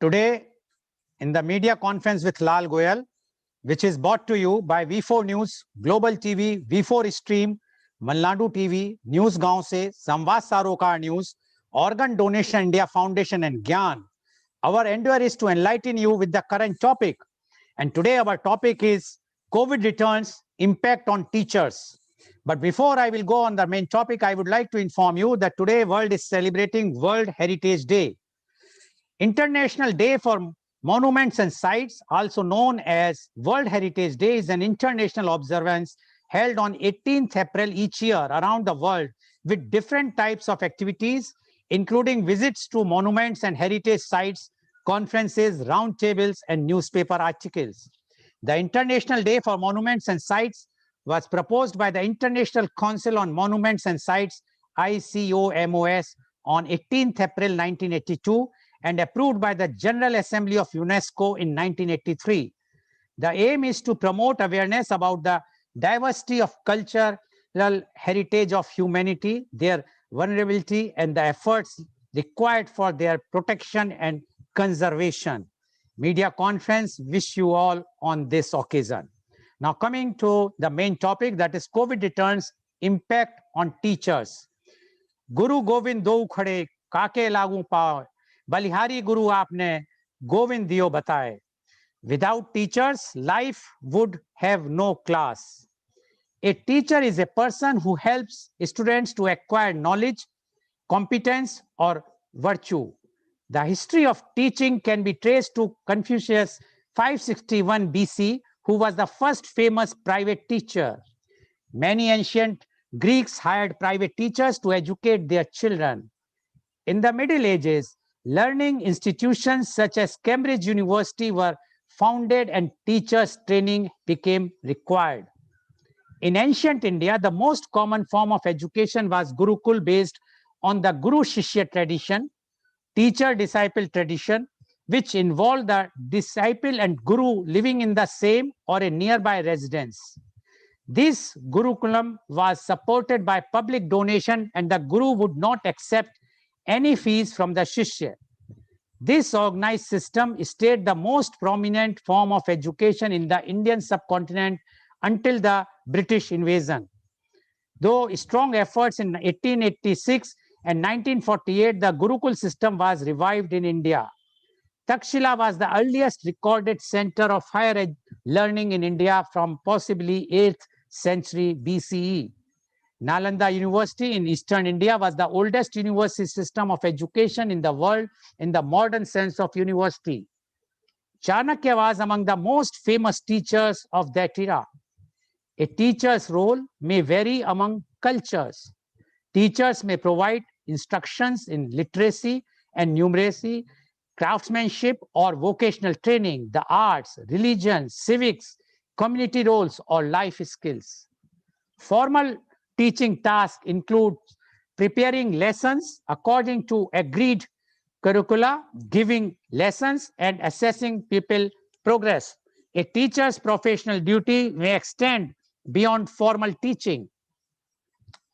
Today, in the media conference with Lal Goel, which is brought to you by V4 News, Global TV, V4 Stream, Malnadu TV, News Gaon Se, Samvad Sarokar News, Organ Donation India Foundation and Gyan. Our endeavor is to enlighten you with the current topic. And today our topic is COVID returns, impact on teachers. But before I will go on the main topic, I would like to inform you that today world is celebrating World Heritage Day. International Day for Monuments and Sites, also known as World Heritage Day, is an international observance held on 18th April each year around the world with different types of activities, including visits to monuments and heritage sites, conferences, roundtables, and newspaper articles. The International Day for Monuments and Sites was proposed by the International Council on Monuments and Sites, ICOMOS, on 18th April 1982 and approved by the General Assembly of UNESCO in 1983. The aim is to promote awareness about the diversity of cultural heritage of humanity, their vulnerability, and the efforts required for their protection and conservation. Media conference wish you all on this occasion. Now coming to the main topic, that is COVID returns, impact on teachers. Guru Govind do khade काके लागू पाव बलिहारी गुरु आपने गोविंद दियो बताए. Without teachers, life would have no class. A teacher is a person who helps students to acquire knowledge, competence, or virtue. The history of teaching can be traced to Confucius 561 BC, who was the first famous private teacher. Many ancient Greeks hired private teachers to educate their children. In the Middle Ages, learning institutions such as Cambridge University were founded and teachers' training became required. In ancient India, the most common form of education was Gurukul, based on the Guru-Shishya tradition, teacher-disciple tradition, which involved the disciple and guru living in the same or a nearby residence. This Gurukulam was supported by public donation and the guru would not accept any fees from the Shishya. This organized system stayed the most prominent form of education in the Indian subcontinent until the British invasion. Though strong efforts in 1886 and 1948, the Gurukul system was revived in India. Takshila was the earliest recorded center of higher learning in India from possibly 8th century BCE. Nalanda University in eastern India was the oldest university system of education in the world in the modern sense of university. Chanakya was among the most famous teachers of that era. A teacher's role may vary among cultures. Teachers may provide instructions in literacy and numeracy, craftsmanship or vocational training, the arts, religion, civics, community roles, or life skills. Formal teaching tasks include preparing lessons according to agreed curricula, giving lessons, and assessing pupil progress. A teacher's professional duty may extend beyond formal teaching.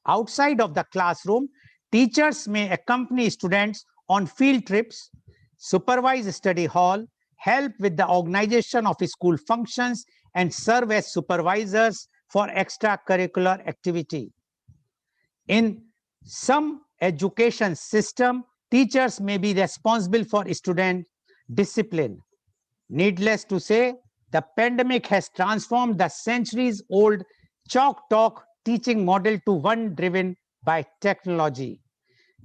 Outside of the classroom, teachers may accompany students on field trips, supervise study hall, help with the organization of school functions, and serve as supervisors for extracurricular activity. In some education system, teachers may be responsible for student discipline. Needless to say, the pandemic has transformed the centuries-old chalk talk teaching model to one driven by technology.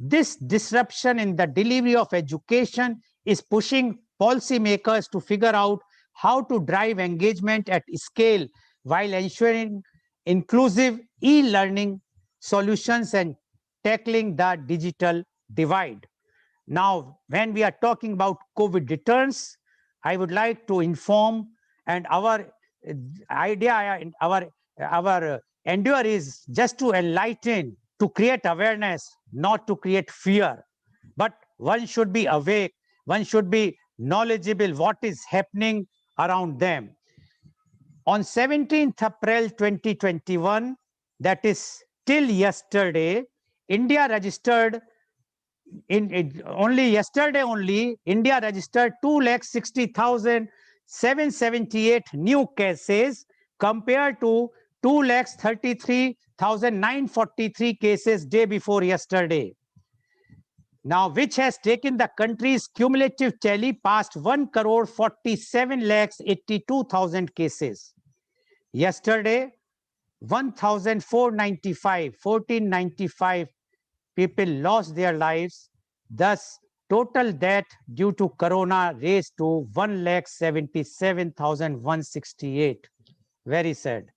This disruption in the delivery of education is pushing policymakers to figure out how to drive engagement at scale while ensuring inclusive e-learning solutions and tackling the digital divide. Now, when we are talking about COVID returns, I would like to inform, and our idea, our endeavor is just to enlighten, to create awareness, not to create fear. But one should be awake, one should be knowledgeable what is happening around them. On 17th April 2021, that is till yesterday, India registered only yesterday only, India registered 2,60,778 new cases compared to 2,33,943 cases day before yesterday. Now, which has taken the country's cumulative tally past 1 crore 47 lakhs 82,000 cases. Yesterday, 1,495 people lost their lives. Thus, total death due to corona raised to 1,77,168. Very sad.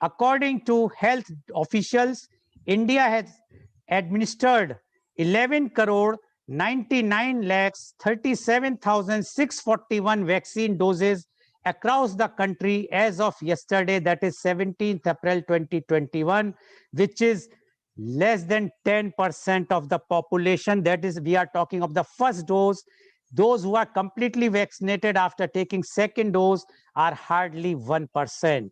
According to health officials, India has administered 11 crore 99 lakhs 37,641 vaccine doses across the country as of yesterday, that is 17th April 2021, which is less than 10% of the population. That is, we are talking of the first dose. Those who are completely vaccinated after taking second dose are hardly 1%.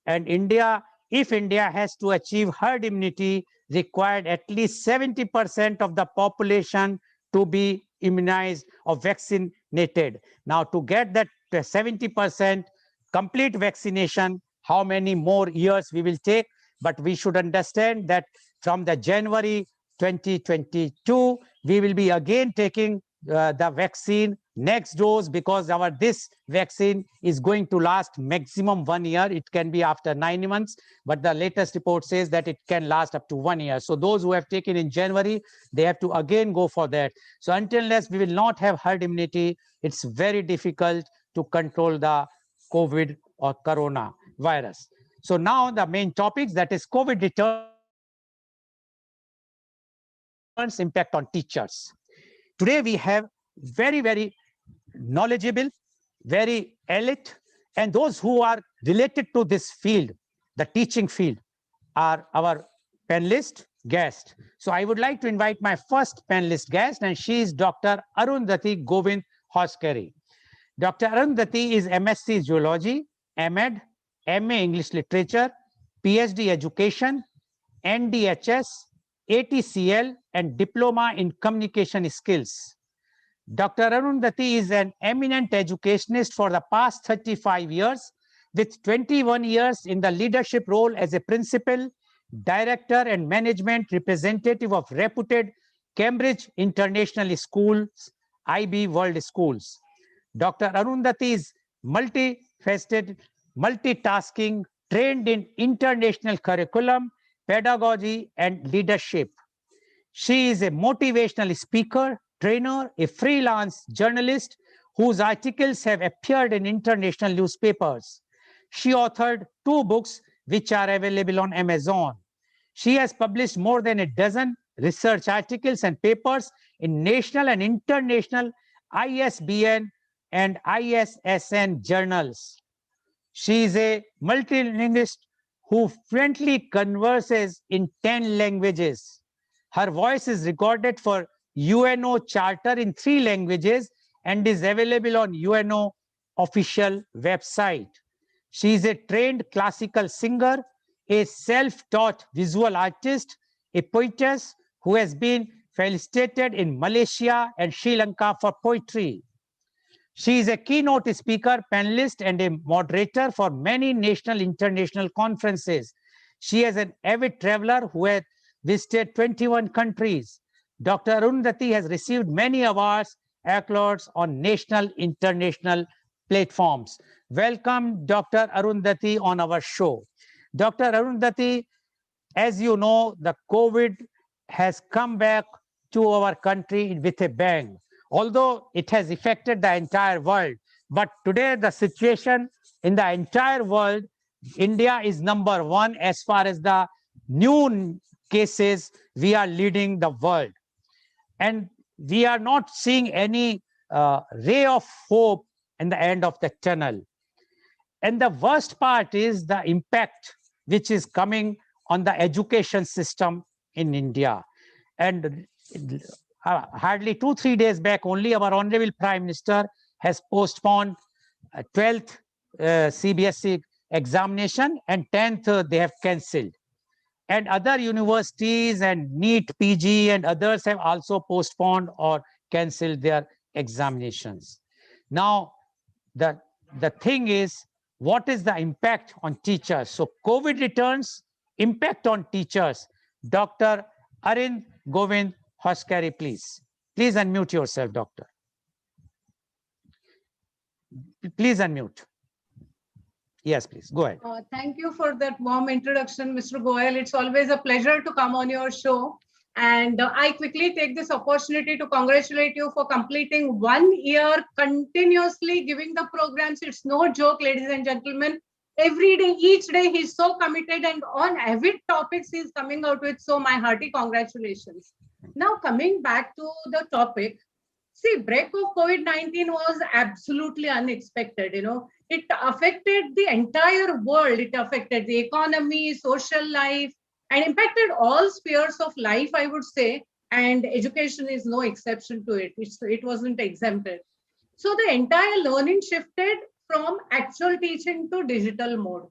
And India, if India has to achieve herd immunity, required at least 70% of the population to be immunized or vaccinated. Now, to get that 70% complete vaccination, how many more years we will take? But we should understand that from the January 2022, we will be again taking the vaccine next dose, because this vaccine is going to last maximum 1 year. It can be after 9 months, but the latest report says that it can last up to 1 year. So those who have taken in January, they have to again go for that. So until unless we will not have herd immunity, it's very difficult to control the COVID or corona virus. So now the main topics, that is COVID returns impact on teachers. Today we have very knowledgeable, very elite, and those who are related to this field, the teaching field, are our panelist guest. So I would like to invite my first panelist guest, and she is Dr. Arundhati Govind Hoskeri. Dr. Arundhati is MSc Zoology, MEd, MA English Literature, PhD Education, NDHS, ATCL, and Diploma in Communication Skills. Dr. Arundhati is an eminent educationist for the past 35 years, with 21 years in the leadership role as a principal, director, and management representative of reputed Cambridge International Schools, IB World Schools. Dr. Arundhati is multifaceted, multitasking, trained in international curriculum, pedagogy, and leadership. She is a motivational speaker, trainer, a freelance journalist whose articles have appeared in international newspapers. She authored 2 books which are available on Amazon. She has published more than a dozen research articles and papers in national and international ISBN and ISSN journals. She is a multilingualist who fluently converses in 10 languages. Her voice is recorded for UNO Charter in 3 languages and is available on UNO official website. She is a trained classical singer, a self-taught visual artist, a poetess who has been felicitated in Malaysia and Sri Lanka for poetry. She is a keynote speaker, panelist, and a moderator for many national international conferences. She is an avid traveler who has visited 21 countries. Dr. Arundhati has received many awards, accolades on national, international platforms. Welcome, Dr. Arundhati, on our show. Dr. Arundhati, as you know, the COVID has come back to our country with a bang. Although it has affected the entire world, but today the situation in the entire world, India is number 1 as far as the new cases. We are leading the world, and we are not seeing any ray of hope in the end of the tunnel. And the worst part is the impact which is coming on the education system in India. And hardly 2-3 days back only, our Honorable Prime Minister has postponed 12th CBSE examination, and 10th they have cancelled. And other universities and NEET PG and others have also postponed or cancelled their examinations. Now, the thing is, what is the impact on teachers? So COVID returns, impact on teachers. Dr. Arind Govind Hoskari, please. Please unmute yourself, doctor. Please unmute. Yes, please. Go ahead. Thank you for that warm introduction, Mr. Goel. It's always a pleasure to come on your show. And I quickly take this opportunity to congratulate you for completing 1 year continuously giving the programs. It's no joke, ladies and gentlemen. Every day, each day, he's so committed and on avid topics he's coming out with. So my hearty congratulations. Now coming back to the topic, see, break of COVID-19 was absolutely unexpected. It affected the entire world. It affected the economy, social life, and impacted all spheres of life, I would say. And education is no exception to it. It wasn't exempted. So the entire learning shifted from actual teaching to digital mode.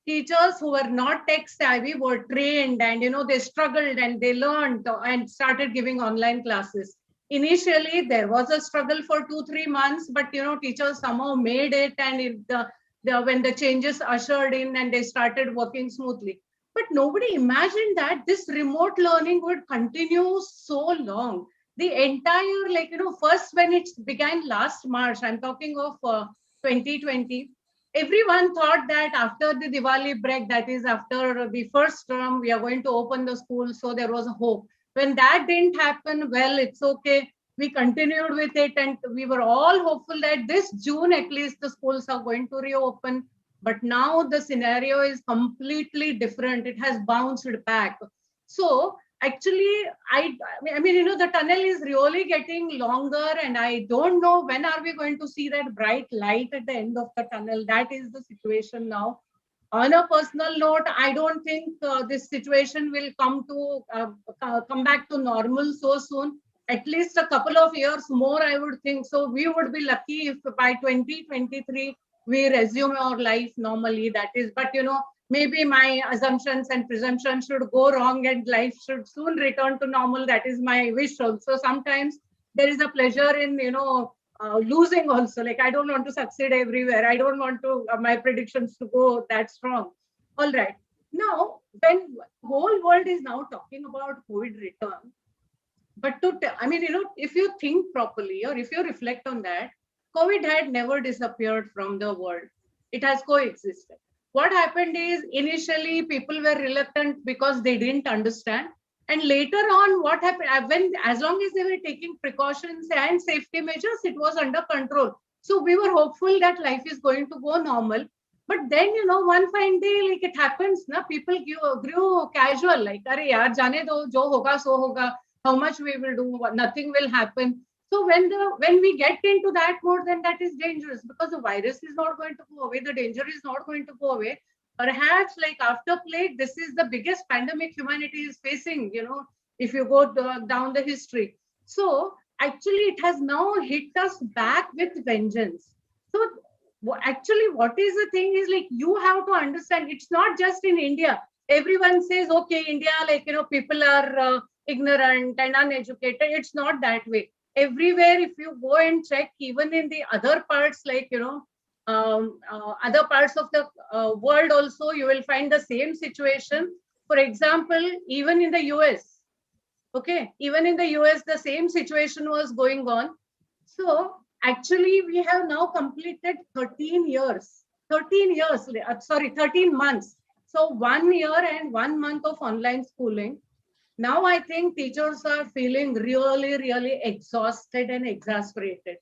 Teachers who were not tech savvy were trained, and they struggled and they learned and started giving online classes. Initially, there was a struggle for 2-3 months, but teachers somehow made it, and when the changes ushered in and they started working smoothly. But nobody imagined that this remote learning would continue so long. The entire, first when it began last March, I'm talking of 2020, everyone thought that after the Diwali break, that is after the first term, we are going to open the school. So there was a hope. When that didn't happen, well, it's okay. We continued with it, and we were all hopeful that this June, at least, the schools are going to reopen. But now the scenario is completely different. It has bounced back. So actually, I mean, the tunnel is really getting longer, and I don't know when are we going to see that bright light at the end of the tunnel. That is the situation now. On a personal note, I don't think this situation will come back to normal so soon. At least a couple of years more, I would think. So we would be lucky if by 2023 we resume our life normally. That is, but maybe my assumptions and presumptions should go wrong and life should soon return to normal. That is my wish also. Sometimes there is a pleasure in losing also. Like, I don't want to succeed everywhere. I don't want to my predictions to go that strong. All right. Now, when whole world is now talking about COVID return, but if you think properly or if you reflect on that, COVID had never disappeared from the world. It has coexisted. What happened is initially people were reluctant because they didn't understand. And later on, what happened, as long as they were taking precautions and safety measures, it was under control. So we were hopeful that life is going to go normal. But then, one fine day, like it happens, people grew casual, like, "Arey yaar, jane do, jo hoga, so hoga. How much we will do, nothing will happen." So when we get into that mode, then that is dangerous, because the virus is not going to go away. The danger is not going to go away. Perhaps like after plague, this is the biggest pandemic humanity is facing, if you go down the history. So actually it has now hit us back with vengeance. So actually what is the thing is, like, you have to understand, it's not just in India. Everyone says, okay, India, people are ignorant and uneducated. It's not that way. Everywhere, if you go and check, even in the other parts, other parts of the world also, you will find the same situation. For example, even in the US, okay, even in the US, the same situation was going on. So actually, we have now completed 13 years, 13 months. So 1 year and 1 month of online schooling. Now I think teachers are feeling really, really exhausted and exasperated.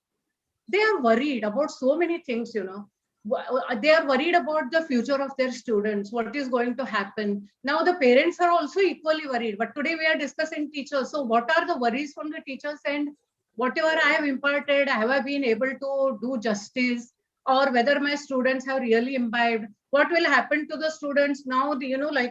They are worried about so many things, They are worried about the future of their students, what is going to happen. Now the parents are also equally worried. But today we are discussing teachers. So what are the worries from the teachers? And whatever I have imparted, have I been able to do justice? Or whether my students have really imbibed? What will happen to the students now?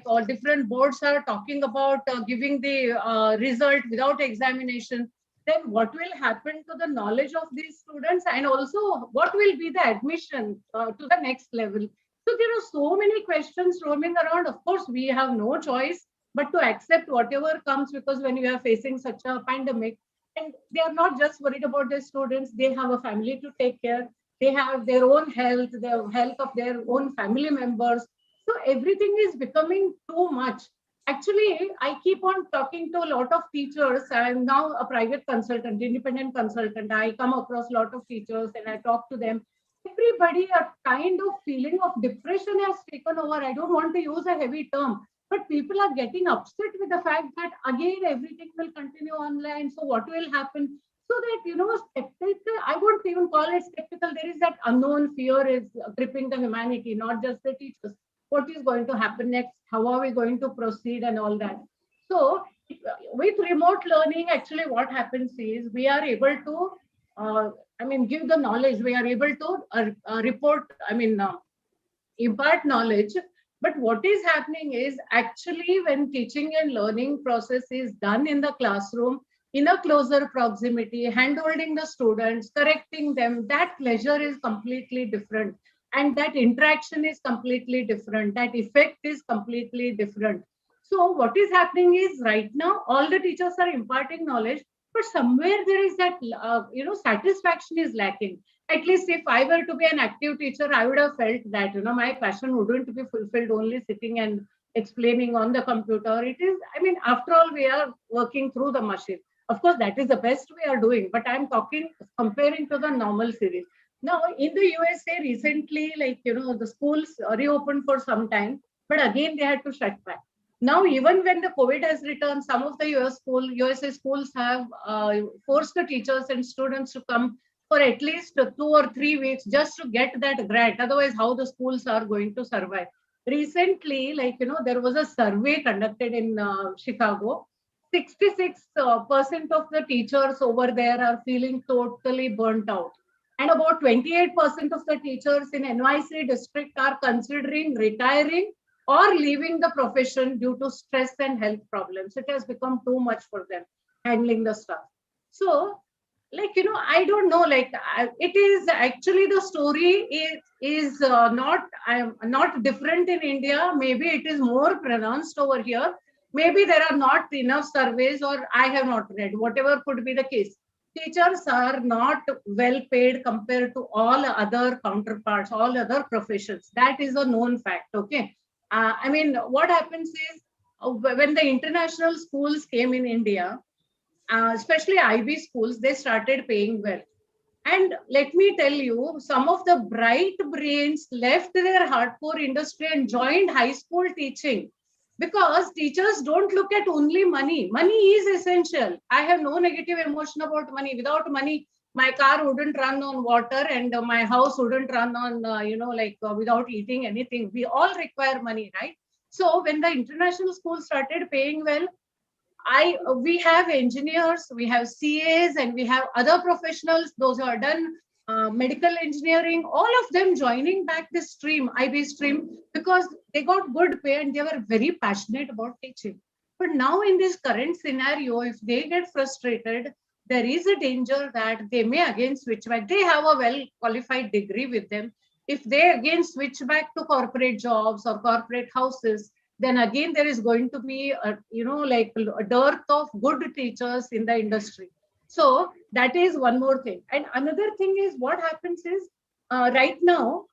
All different boards are talking about giving the result without examination. Then what will happen to the knowledge of these students, and also what will be the admission to the next level? So there are so many questions roaming around. Of course, we have no choice. but to accept whatever comes, because when you are facing such a pandemic, and they are not just worried about their students, they have a family to take care, they have their own health, the health of their own family members. So everything is becoming too much. Actually, I keep on talking to a lot of teachers. I'm now a private consultant, independent consultant. I come across a lot of teachers and I talk to them. Everybody, a kind of feeling of depression has taken over. I don't want to use a heavy term, but people are getting upset with the fact that again everything will continue online. So what will happen? So that, skeptical, I won't even call it skeptical. There is that unknown fear is gripping the humanity, not just the teachers. What is going to happen next? How are we going to proceed and all that? So with remote learning, actually what happens is we are able to, give the knowledge. We are able to impart knowledge. But what is happening is actually when teaching and learning process is done in the classroom, in a closer proximity, handholding the students, correcting them, that pleasure is completely different. And that interaction is completely different. That effect is completely different. So what is happening is right now, all the teachers are imparting knowledge, but somewhere there is that, satisfaction is lacking. At least if I were to be an active teacher, I would have felt that, my passion wouldn't be fulfilled only sitting and explaining on the computer. It is, after all, we are working through the machine. Of course, that is the best we are doing, but I'm talking, comparing to the normal series. Now, in the USA recently, the schools reopened for some time, but again, they had to shut back. Now, even when the COVID has returned, some of the USA schools have forced the teachers and students to come for at least 2 or 3 weeks just to get that grant. Otherwise, how the schools are going to survive? Recently, there was a survey conducted in Chicago. 66% of the teachers over there are feeling totally burnt out. And about 28% of the teachers in NYC district are considering retiring or leaving the profession due to stress and health problems. It has become too much for them handling the stuff. So, I don't know, it is actually the story is not different in India. Maybe it is more pronounced over here. Maybe there are not enough surveys, or I have not read, whatever could be the case. Teachers are not well paid compared to all other counterparts, all other professions. That is a known fact. Okay. What happens is when the international schools came in India, especially IB schools, they started paying well. And let me tell you, some of the bright brains left their hardcore industry and joined high school teaching, because teachers don't look at only money. Money is essential. I have no negative emotion about money. Without money, my car wouldn't run on water, and my house wouldn't run on, without eating anything. We all require money, right? So when the international schools started paying well, we have engineers, we have CAs, and we have other professionals, those who are done medical engineering, all of them joining back this stream, IB stream, because they got good pay and they were very passionate about teaching. But now in this current scenario, if they get frustrated, there is a danger that they may again switch back. They have a well qualified degree with them. If they again switch back to corporate jobs or corporate houses, then again there is going to be a dearth of good teachers in the industry. So that is one more thing. And another thing is, what happens is, right now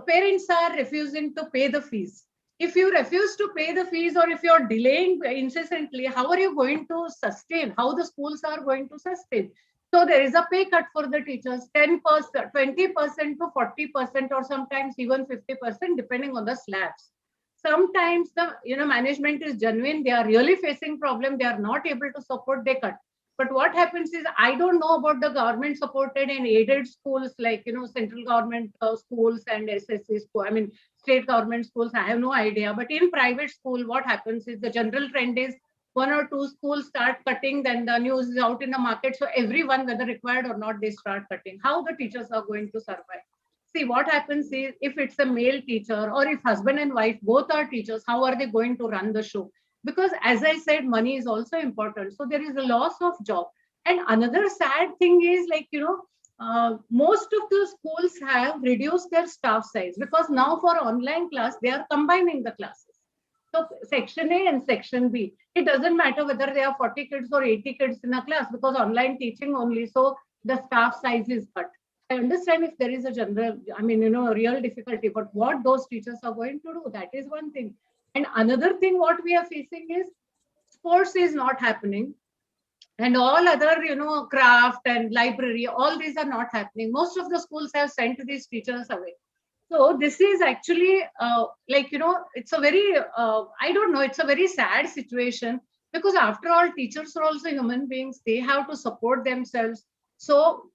parents are refusing to pay the fees. If you refuse to pay the fees, or if you're delaying incessantly, how are you going to sustain? How the schools are going to sustain? So there is a pay cut for the teachers, 10%, 20% to 40%, or sometimes even 50%, depending on the slabs. Sometimes the management is genuine, they are really facing problem, they are not able to support, they cut. But what happens is, I don't know about the government supported and aided schools, central government schools and SSC school, state government schools, I have no idea. But in private school, what happens is, the general trend is one or two schools start cutting, then the news is out in the market, so everyone, whether required or not, they start cutting. How the teachers are going to survive? See, what happens is, if it's a male teacher, or if husband and wife both are teachers, how are they going to run the show? Because as I said, money is also important. So there is a loss of job. And another sad thing is, most of the schools have reduced their staff size, because now for online class, they are combining the classes. So section A and section B. It doesn't matter whether there are 40 kids or 80 kids in a class because online teaching only. So the staff size is cut. I understand if there is a general, real difficulty, but what those teachers are going to do, that is one thing. And another thing, what we are facing is sports is not happening, and all other, craft and library, all these are not happening. Most of the schools have sent these teachers away. So this is actually it's a very, I don't know, it's a very sad situation because after all, teachers are also human beings. They have to support themselves. So,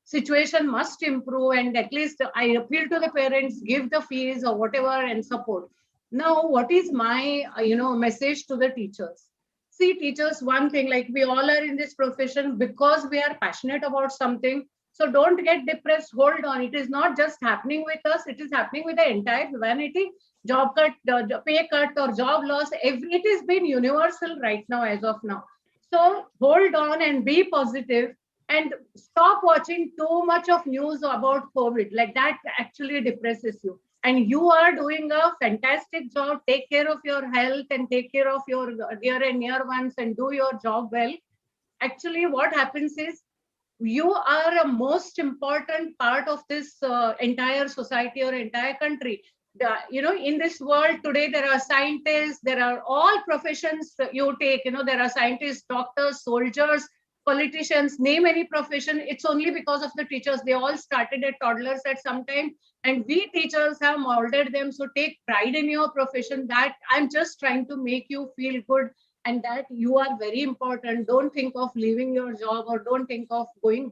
situation must improve, and at least I appeal to the parents, give the fees or whatever and support. Now, what is my, message to the teachers? See, teachers, one thing, like we all are in this profession because we are passionate about something. So don't get depressed. Hold on. It is not just happening with us. It is happening with the entire humanity. Job cut, pay cut, or job loss. It has been universal right now, as of now. So hold on and be positive and stop watching too much of news about COVID. Like that actually depresses you. And you are doing a fantastic job. Take care of your health and take care of your dear and near ones and do your job well. Actually, what happens is you are a most important part of this entire society or entire country. In this world today, there are scientists, there are all professions you take, there are scientists, doctors, soldiers, politicians, name any profession. It's only because of the teachers. They all started as toddlers at some time, and we teachers have molded them. So take pride in your profession. That I'm just trying to make you feel good and that you are very important. Don't think of leaving your job or don't think of going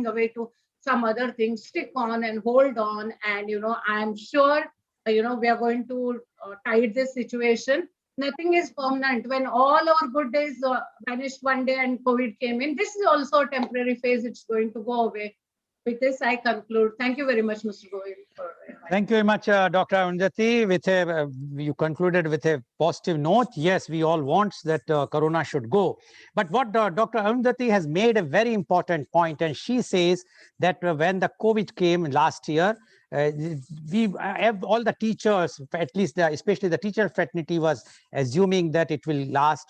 away to some other thing. Stick on and hold on. And, I'm sure, we are going to tide this situation. Nothing is permanent. When all our good days vanished one day and COVID came in, this is also a temporary phase. It's going to go away. With this, I conclude. Thank you very much, Mr. Goel. Thank you very much, Dr. Arundhati. You concluded with a positive note. Yes, we all want that Corona should go. But what Dr. Arundhati has made a very important point, and she says that when the COVID came last year, we have all the teachers, at least especially the teacher fraternity, was assuming that it will last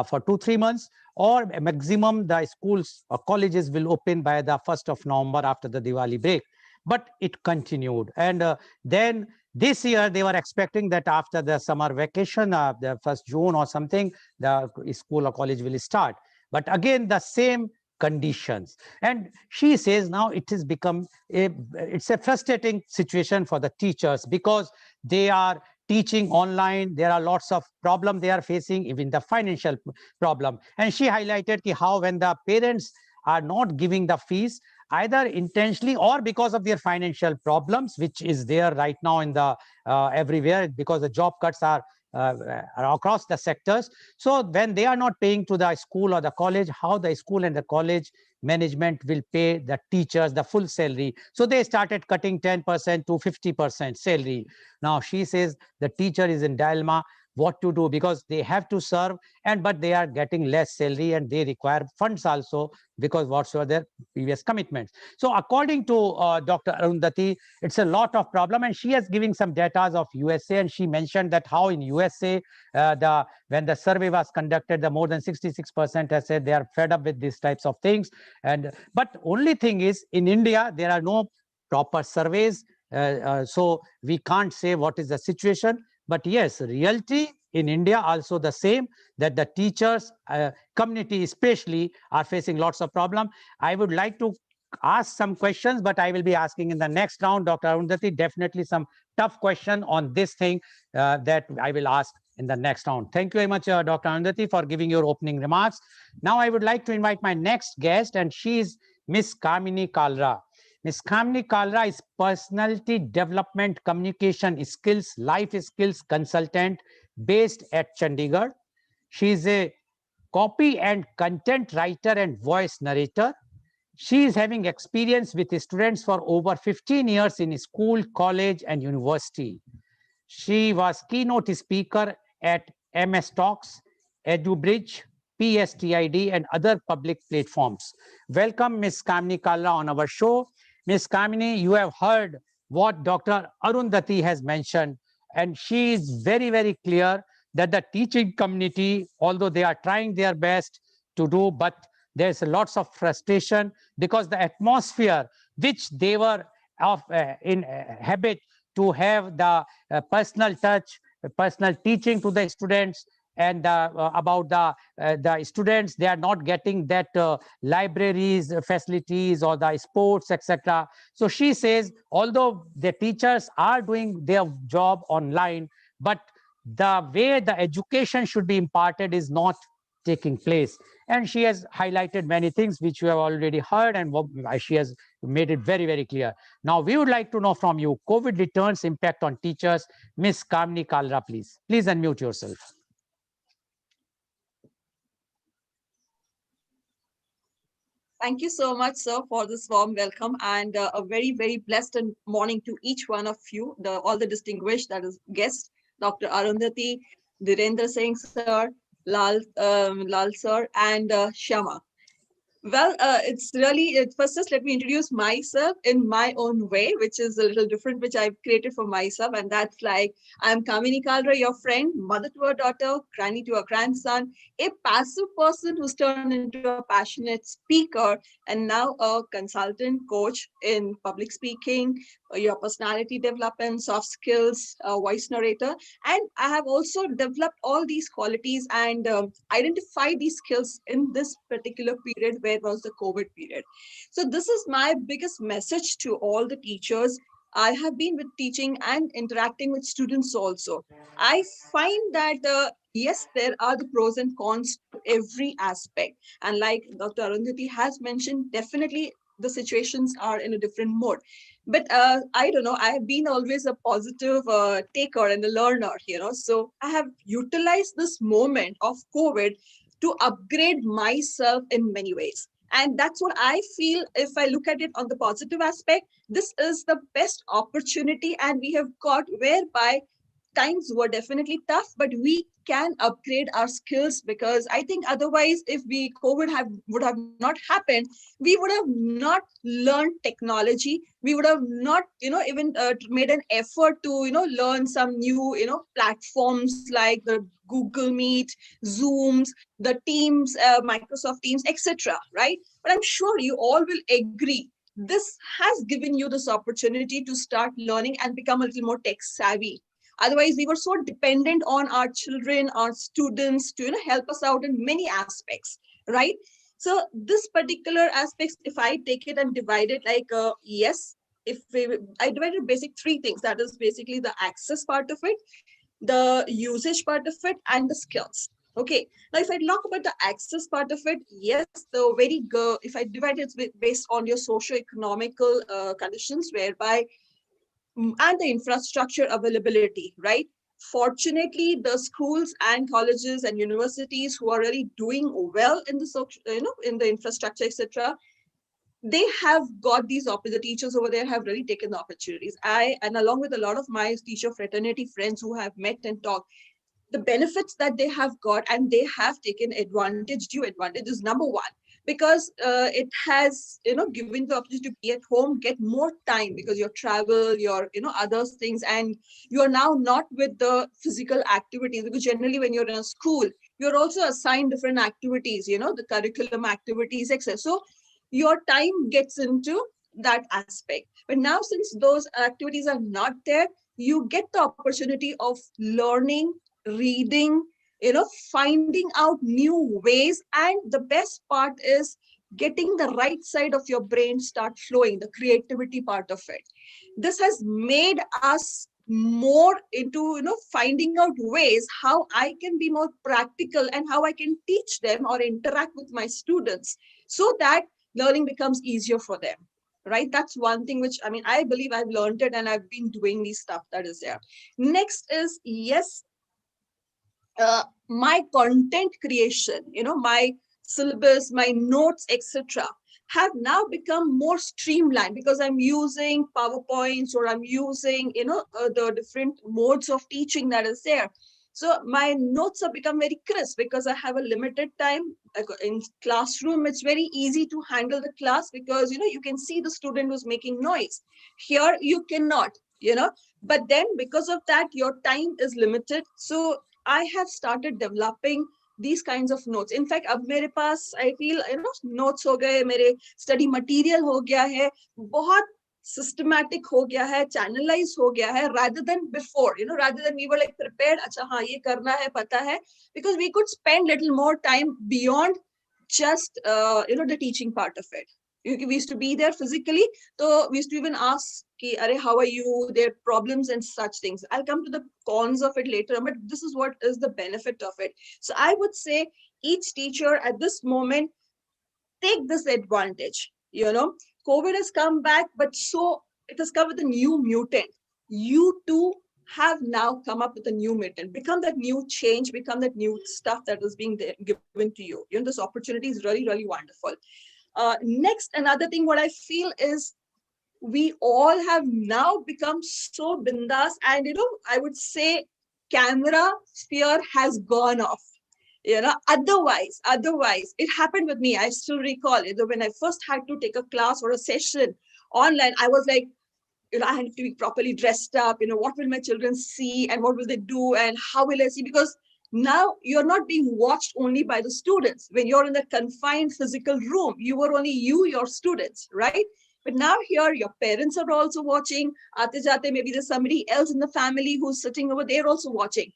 for 2-3 months, or maximum the schools or colleges will open by the 1st of November after the Diwali break. But it continued. And then this year, they were expecting that after the summer vacation, the 1st June or something, the school or college will start. But again, the same conditions. And she says now it has become it's a frustrating situation for the teachers because they are teaching online. There are lots of problems they are facing, even the financial problem. And she highlighted how when the parents are not giving the fees, either intentionally or because of their financial problems, which is there right now in the everywhere, because the job cuts are across the sectors. So when they are not paying to the school or the college, how the school and the college management will pay the teachers the full salary? So they started cutting 10% to 50% salary. Now she says the teacher is in dilemma what to do, because they have to serve, but they are getting less salary and they require funds also, because whatsoever their previous commitments. So according to Dr. Arundhati, it's a lot of problem, and she has given some data of USA, and she mentioned that how in USA, when the survey was conducted, the more than 66% has said they are fed up with these types of things. But only thing is, in India, there are no proper surveys, so we can't say what is the situation. But yes, reality in India also the same, that the teachers community especially are facing lots of problem. I would like to ask some questions, but I will be asking in the next round, Dr. Arundhati, definitely some tough question on this thing that I will ask in the next round. Thank you very much, Dr. Arundhati, for giving your opening remarks. Now I would like to invite my next guest, and she is Miss Kamini Kalra. Ms. Kamini Kalra is Personality Development Communication Skills, Life Skills Consultant based at Chandigarh. She is a copy and content writer and voice narrator. She is having experience with students for over 15 years in school, college, and university. She was keynote speaker at MS Talks, EduBridge, PSTID, and other public platforms. Welcome, Ms. Kamini Kalra, on our show. Ms. Kamini, you have heard what Dr. Arundhati has mentioned, and she is very, very clear that the teaching community, although they are trying their best to do, but there's lots of frustration because the atmosphere which they were of in habit to have the personal touch, personal teaching to the students, and about the students, they are not getting that libraries facilities or the sports, etc. So she says, although the teachers are doing their job online, but the way the education should be imparted is not taking place. And she has highlighted many things which you have already heard, and she has made it very, very clear. Now, we would like to know from you, COVID returns impact on teachers. Miss Kamini Kalra, please. Please unmute yourself. Thank you so much, sir, for this warm welcome and a very, very blessed and morning to each one of you, all the distinguished that is guests, Dr. Arundhati, Dhirendra Singh, sir, Lal sir, and Shama. Well, it's really, first just let me introduce myself in my own way, which is a little different, which I've created for myself. And that's like, I'm Kamini Kalra, your friend, mother to a daughter, granny to a grandson, a passive person who's turned into a passionate speaker, and now a consultant coach in public speaking, your personality development, soft skills, voice narrator. And I have also developed all these qualities and identified these skills in this particular period where was the COVID period. So this is my biggest message to all the teachers. I have been with teaching and interacting with students also. I find that yes, there are the pros and cons to every aspect. And like Dr. Arundhati has mentioned, definitely the situations are in a different mode. But I don't know, I have been always a positive taker and a learner, so I have utilized this moment of COVID to upgrade myself in many ways. And that's what I feel. If I look at it on the positive aspect, this is the best opportunity and we have got, whereby times were definitely tough, but we can upgrade our skills, because I think otherwise, if we COVID would have not happened, we would have not learned technology. We would have not, even made an effort to, learn some new, platforms like the Google Meet, Zooms, the Teams, Microsoft Teams, etc. Right? But I'm sure you all will agree. This has given you this opportunity to start learning and become a little more tech savvy. Otherwise, we were so dependent on our children, our students to help us out in many aspects, right? So this particular aspects, if I take it and divide it like, yes, I divided basic three things. That is basically the access part of it, the usage part of it, and the skills. Okay, now if I talk about the access part of it, yes, if I divide it based on your socio-economical conditions, whereby and the infrastructure availability, right? Fortunately, the schools and colleges and universities who are really doing well in in the infrastructure, etc., they have got these the teachers over there have really taken the opportunities. And along with a lot of my teacher fraternity friends who have met and talked, the benefits that they have got and they have taken due advantage is number one, because it has given the opportunity to be at home, get more time because your travel, your other things, and you are now not with the physical activities, because generally when you're in a school you're also assigned different activities, the curriculum activities, etc. So your time gets into that aspect. But now, since those activities are not there, you get the opportunity of learning, reading, finding out new ways. And the best part is getting the right side of your brain start flowing, the creativity part of it. This has made us more into finding out ways how I can be more practical and how I can teach them or interact with my students so that learning becomes easier for them. Right? That's one thing which, I believe I've learned it and I've been doing these stuff that is there. Next is, yes, my content creation, my syllabus, my notes, etc., have now become more streamlined because I'm using PowerPoints or I'm using, the different modes of teaching that is there. So my notes have become very crisp because I have a limited time. In classroom, it's very easy to handle the class because, you can see the student who's making noise. Here, you cannot. But then because of that, your time is limited. So I have started developing these kinds of notes. In fact, ab mere paas, I feel, notes ho gaye, mere study material ho gaya hai, bahut systematic ho gaya hai, channelized ho gaya hai, rather than before, rather than we were like prepared, acha, haan, ye karna hai, pata hai, because we could spend little more time beyond just, the teaching part of it. We used to be there physically, so we used to even ask, ki, Are, how are you, their problems and such things. I'll come to the cons of it later, but this is what is the benefit of it. So I would say each teacher at this moment, take this advantage. COVID has come back, but so it has come with a new mutant. You too have now come up with a new mutant, become that new change, become that new stuff that is being given to you. This opportunity is really, really wonderful. Next, another thing, what I feel is we all have now become so bindas, and I would say camera sphere has gone off. Otherwise it happened with me. I still recall when I first had to take a class or a session online, I was like, I had to be properly dressed up. What will my children see and what will they do and how will I see? Because now you're not being watched only by the students. When you're in the confined physical room, you were only your students, right? But now here, your parents are also watching. Aate jate, maybe there's somebody else in the family who's sitting over there also watching.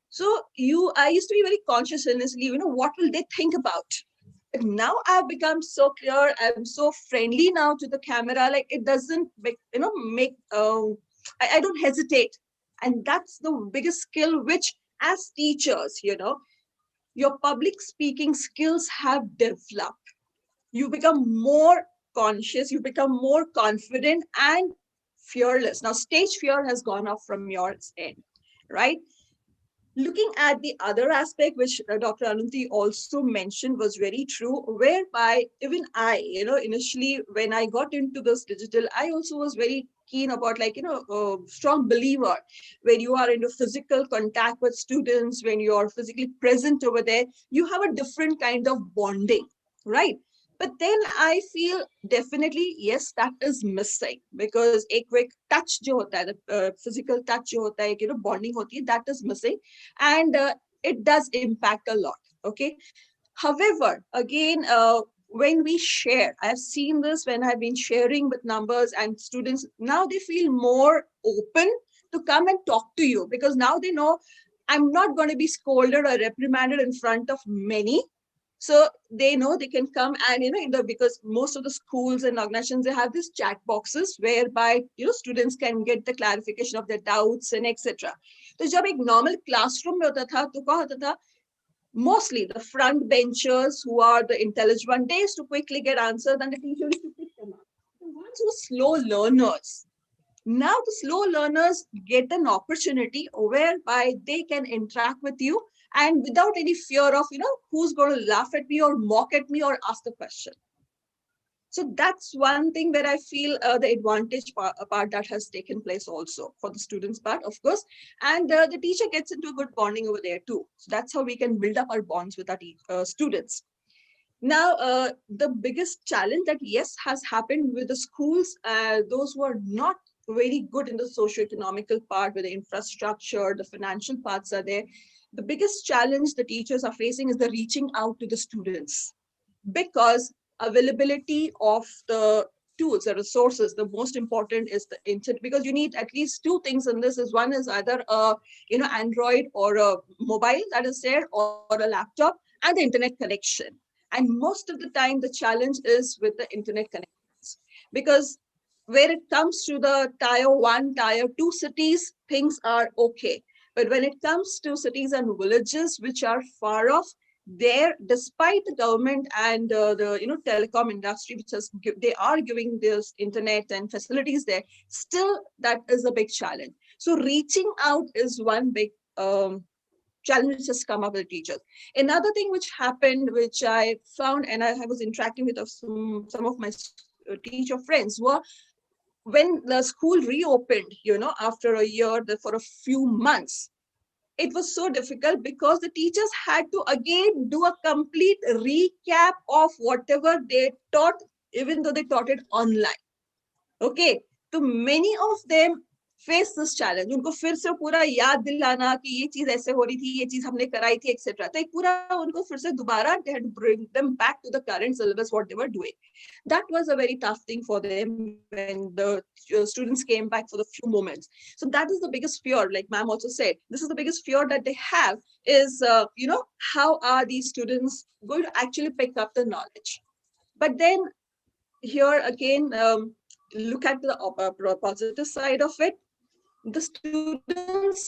So I used to be very conscious initially, what will they think about? But now I've become so clear. I'm so friendly now to the camera. Like it doesn't make, I don't hesitate. And that's the biggest skill, which as teachers, your public speaking skills have developed. You become more conscious, you become more confident and fearless. Now, stage fear has gone off from your end, right? Looking at the other aspect, which Dr. Anunti also mentioned, was very true, whereby even I, initially when I got into this digital, I also was very keen about a strong believer when you are into physical contact with students, when you are physically present over there, you have a different kind of bonding, right? But then I feel definitely, yes, that is missing, because a quick touch jo hota hai, the physical touch jo hota hai, bonding hoti hai, that is missing. And it does impact a lot. Okay. However, again, when we share, I've seen this when I've been sharing with numbers and students, now they feel more open to come and talk to you, because now they know I'm not going to be scolded or reprimanded in front of many. So they know they can come and, because most of the schools and organizations, they have these chat boxes whereby, students can get the clarification of their doubts and etc. So जब एक normal classroom में होता था, तो क्या होता था? Mostly the front benchers who are the intelligent ones, they used to quickly get answered and the teacher used to pick them up. The ones who are slow learners, now the slow learners get an opportunity whereby they can interact with you and without any fear of, who's going to laugh at me or mock at me or ask a question. So that's one thing where I feel the advantage part that has taken place also for the students part, of course. And the teacher gets into a good bonding over there too. So that's how we can build up our bonds with our students. Now, the biggest challenge that, yes, has happened with the schools, those who are not very good in the socio-economical part, where the infrastructure, the financial parts are there. The biggest challenge the teachers are facing is the reaching out to the students, because availability of the tools, the resources, the most important is the internet, because you need at least two things in this. Is one is either a Android or a mobile that is there, or a laptop, and the internet connection. And most of the time the challenge is with the internet connections, because where it comes to the tier 1, tier 2 cities, things are okay. But when it comes to cities and villages which are far off, there, despite the government and the telecom industry, which is they are giving this internet and facilities there, still that is a big challenge. So reaching out is one big challenge which has come up with teachers. Another thing which happened, which I found, and I was interacting with some of my teacher friends, were when the school reopened, after a year, for a few months, it was so difficult because the teachers had to again do a complete recap of whatever they taught, even though they taught it online. Okay, so many of them face this challenge, उनको फिर से पूरा याद दिलाना कि ये चीज ऐसे हो रही थी, ये चीज हमने कराई थी, एक्सेट्रा. तो एक पूरा उनको फिर से दोबारा they had to bring them back to the current syllabus what they were doing. That was a very tough thing for them when the students came back for the few moments. So that is the biggest fear, like ma'am also said, this is the biggest fear that they have is how are these students going to actually pick up the knowledge. But then here again, look at the positive side of it. The students,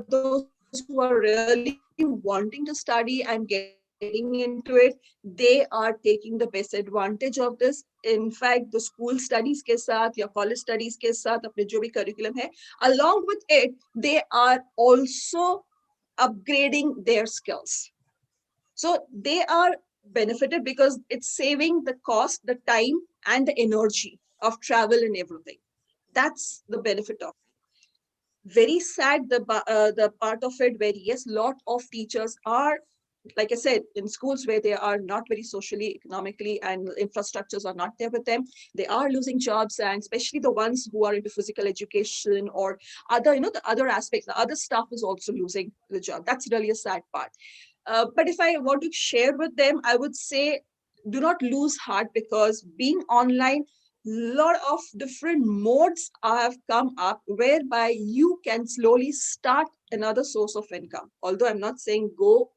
those who are really wanting to study and getting into it, they are taking the best advantage of this. In fact, the school studies के साथ या college studies के साथ अपने जो भी curriculum है, along with it, they are also upgrading their skills. So they are benefited because it's saving the cost, the time, and the energy of travel and everything. That's the benefit of it. Very sad the part of it where yes, lot of teachers are, like I said, in schools where they are not very socially, economically, and infrastructures are not there with them, they are losing jobs, and especially the ones who are into physical education or other, the other aspects, the other staff is also losing the job. That's really a sad part. But if I want to share with them, I would say do not lose heart, because being online, lot of different modes have come up whereby you can slowly start another source of income. Although I'm not saying go,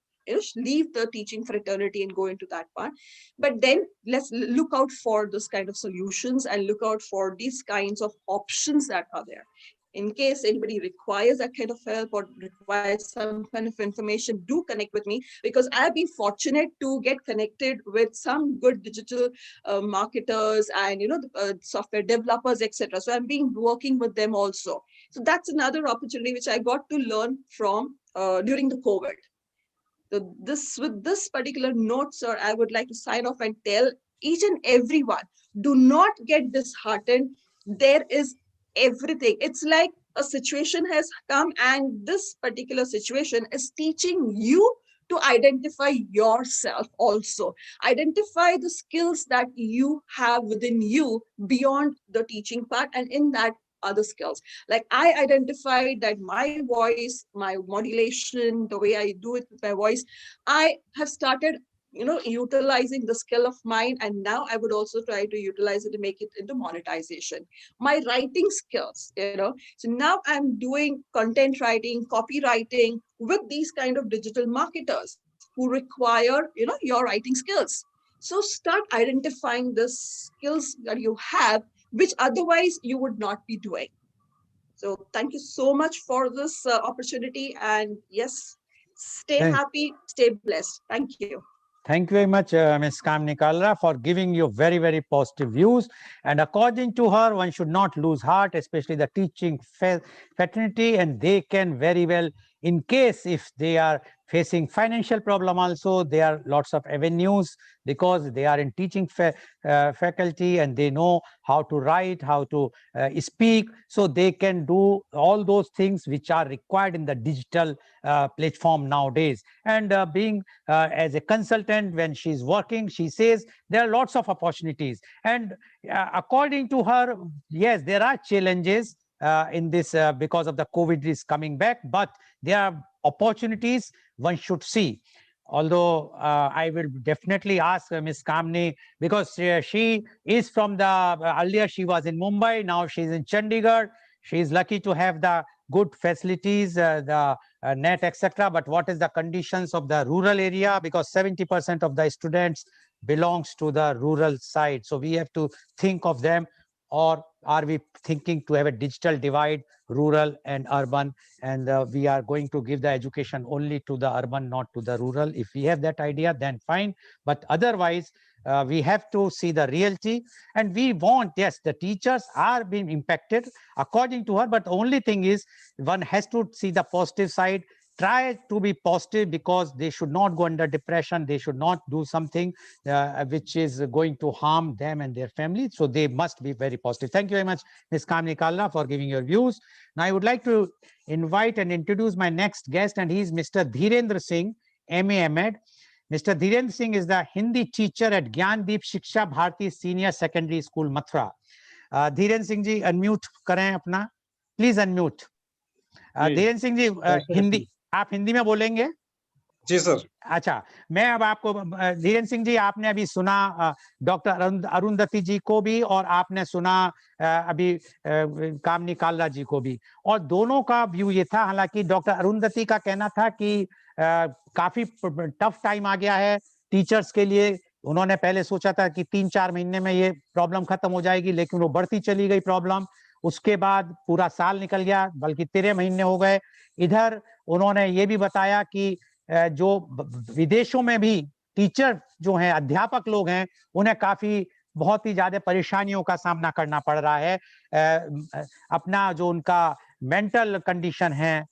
leave the teaching fraternity and go into that part, but then let's look out for this kind of solutions and look out for these kinds of options that are there. In case anybody requires that kind of help or requires some kind of information, do connect with me, because I've been fortunate to get connected with some good digital marketers and software developers, etc. So I'm been working with them also. So that's another opportunity which I got to learn from during the COVID. So with this particular note, sir, I would like to sign off and tell each and everyone, do not get disheartened. There is everything. It's like a situation has come, and this particular situation is teaching you to identify yourself also. Identify the skills that you have within you beyond the teaching part, and in that other skills. Like I identified that my voice, my modulation, the way I do it with my voice, I have started utilizing the skill of mine, and now I would also try to utilize it to make it into monetization. My writing skills, so now I'm doing content writing, copywriting with these kind of digital marketers who require your writing skills. So start identifying the skills that you have, which otherwise you would not be doing. So thank you so much for this opportunity, and yes, stay happy, stay blessed. Thank you. Thank you very much, Ms. Kamini Kalra, for giving you very, very positive views. And according to her, one should not lose heart, especially the teaching fraternity, and they can very well, in case if they are facing financial problem also, there are lots of avenues because they are in teaching faculty and they know how to write, how to speak, so they can do all those things which are required in the digital platform nowadays. And being as a consultant, when she's working, she says there are lots of opportunities. And according to her, yes, there are challenges in this because of the COVID is coming back, but there are opportunities one should see. Although I will definitely ask Ms. Kamini, because she is from the, earlier she was in Mumbai, now she's in Chandigarh. She is lucky to have the good facilities, the net, etc. But what is the conditions of the rural area? Because 70% of the students belongs to the rural side. So we have to think of them, or are we thinking to have a digital divide, rural and urban, and we are going to give the education only to the urban, not to the rural? If we have that idea, then fine. But otherwise, we have to see the reality, and we want, yes, the teachers are being impacted according to her, but the only thing is one has to see the positive side. Try to be positive, because they should not go under depression. They should not do something which is going to harm them and their family. So they must be very positive. Thank you very much, Ms. Kamini Kalra, for giving your views. Now I would like to invite and introduce my next guest, and he is Mr. Dhirendra Singh, MA MEd. Mr. Dhirendra Singh is the Hindi teacher at Gyandeep Shiksha Bharati Senior Secondary School, Mathura. Dhirendra Singh ji, unmute करें अपना. Please unmute. Dhirendra Singh ji, Hindi, आप हिंदी में बोलेंगे? जी sir. अच्छा, मैं अब आपको, धीरेन्द्र सिंह जी, आपने अभी सुना डॉक्टर अरुंधति जी को भी, और आपने सुना अभी कामनी कालरा जी को भी, और दोनों का व्यू ये था। हालांकि डॉक्टर अरुंधति का कहना था कि काफी टफ टाइम आ गया है टीचर्स के लिए। उन्होंने पहले सोचा था कि 3-4 महीने में ये प्रॉब्लम खत्म हो जाएगी, लेकिन वो बढ़ती चली गई प्रॉब्लम। उसके बाद पूरा साल निकल गया, बल्कि 13 महीने हो गए। इधर उन्होंने ये भी बताया कि जो विदेशों में भी टीचर जो हैं, अध्यापक लोग हैं, उन्हें काफी बहुत ही ज्यादा परेशानियों का सामना करना पड़ रहा है। अपना जो उनका मेंटल कंडीशन है,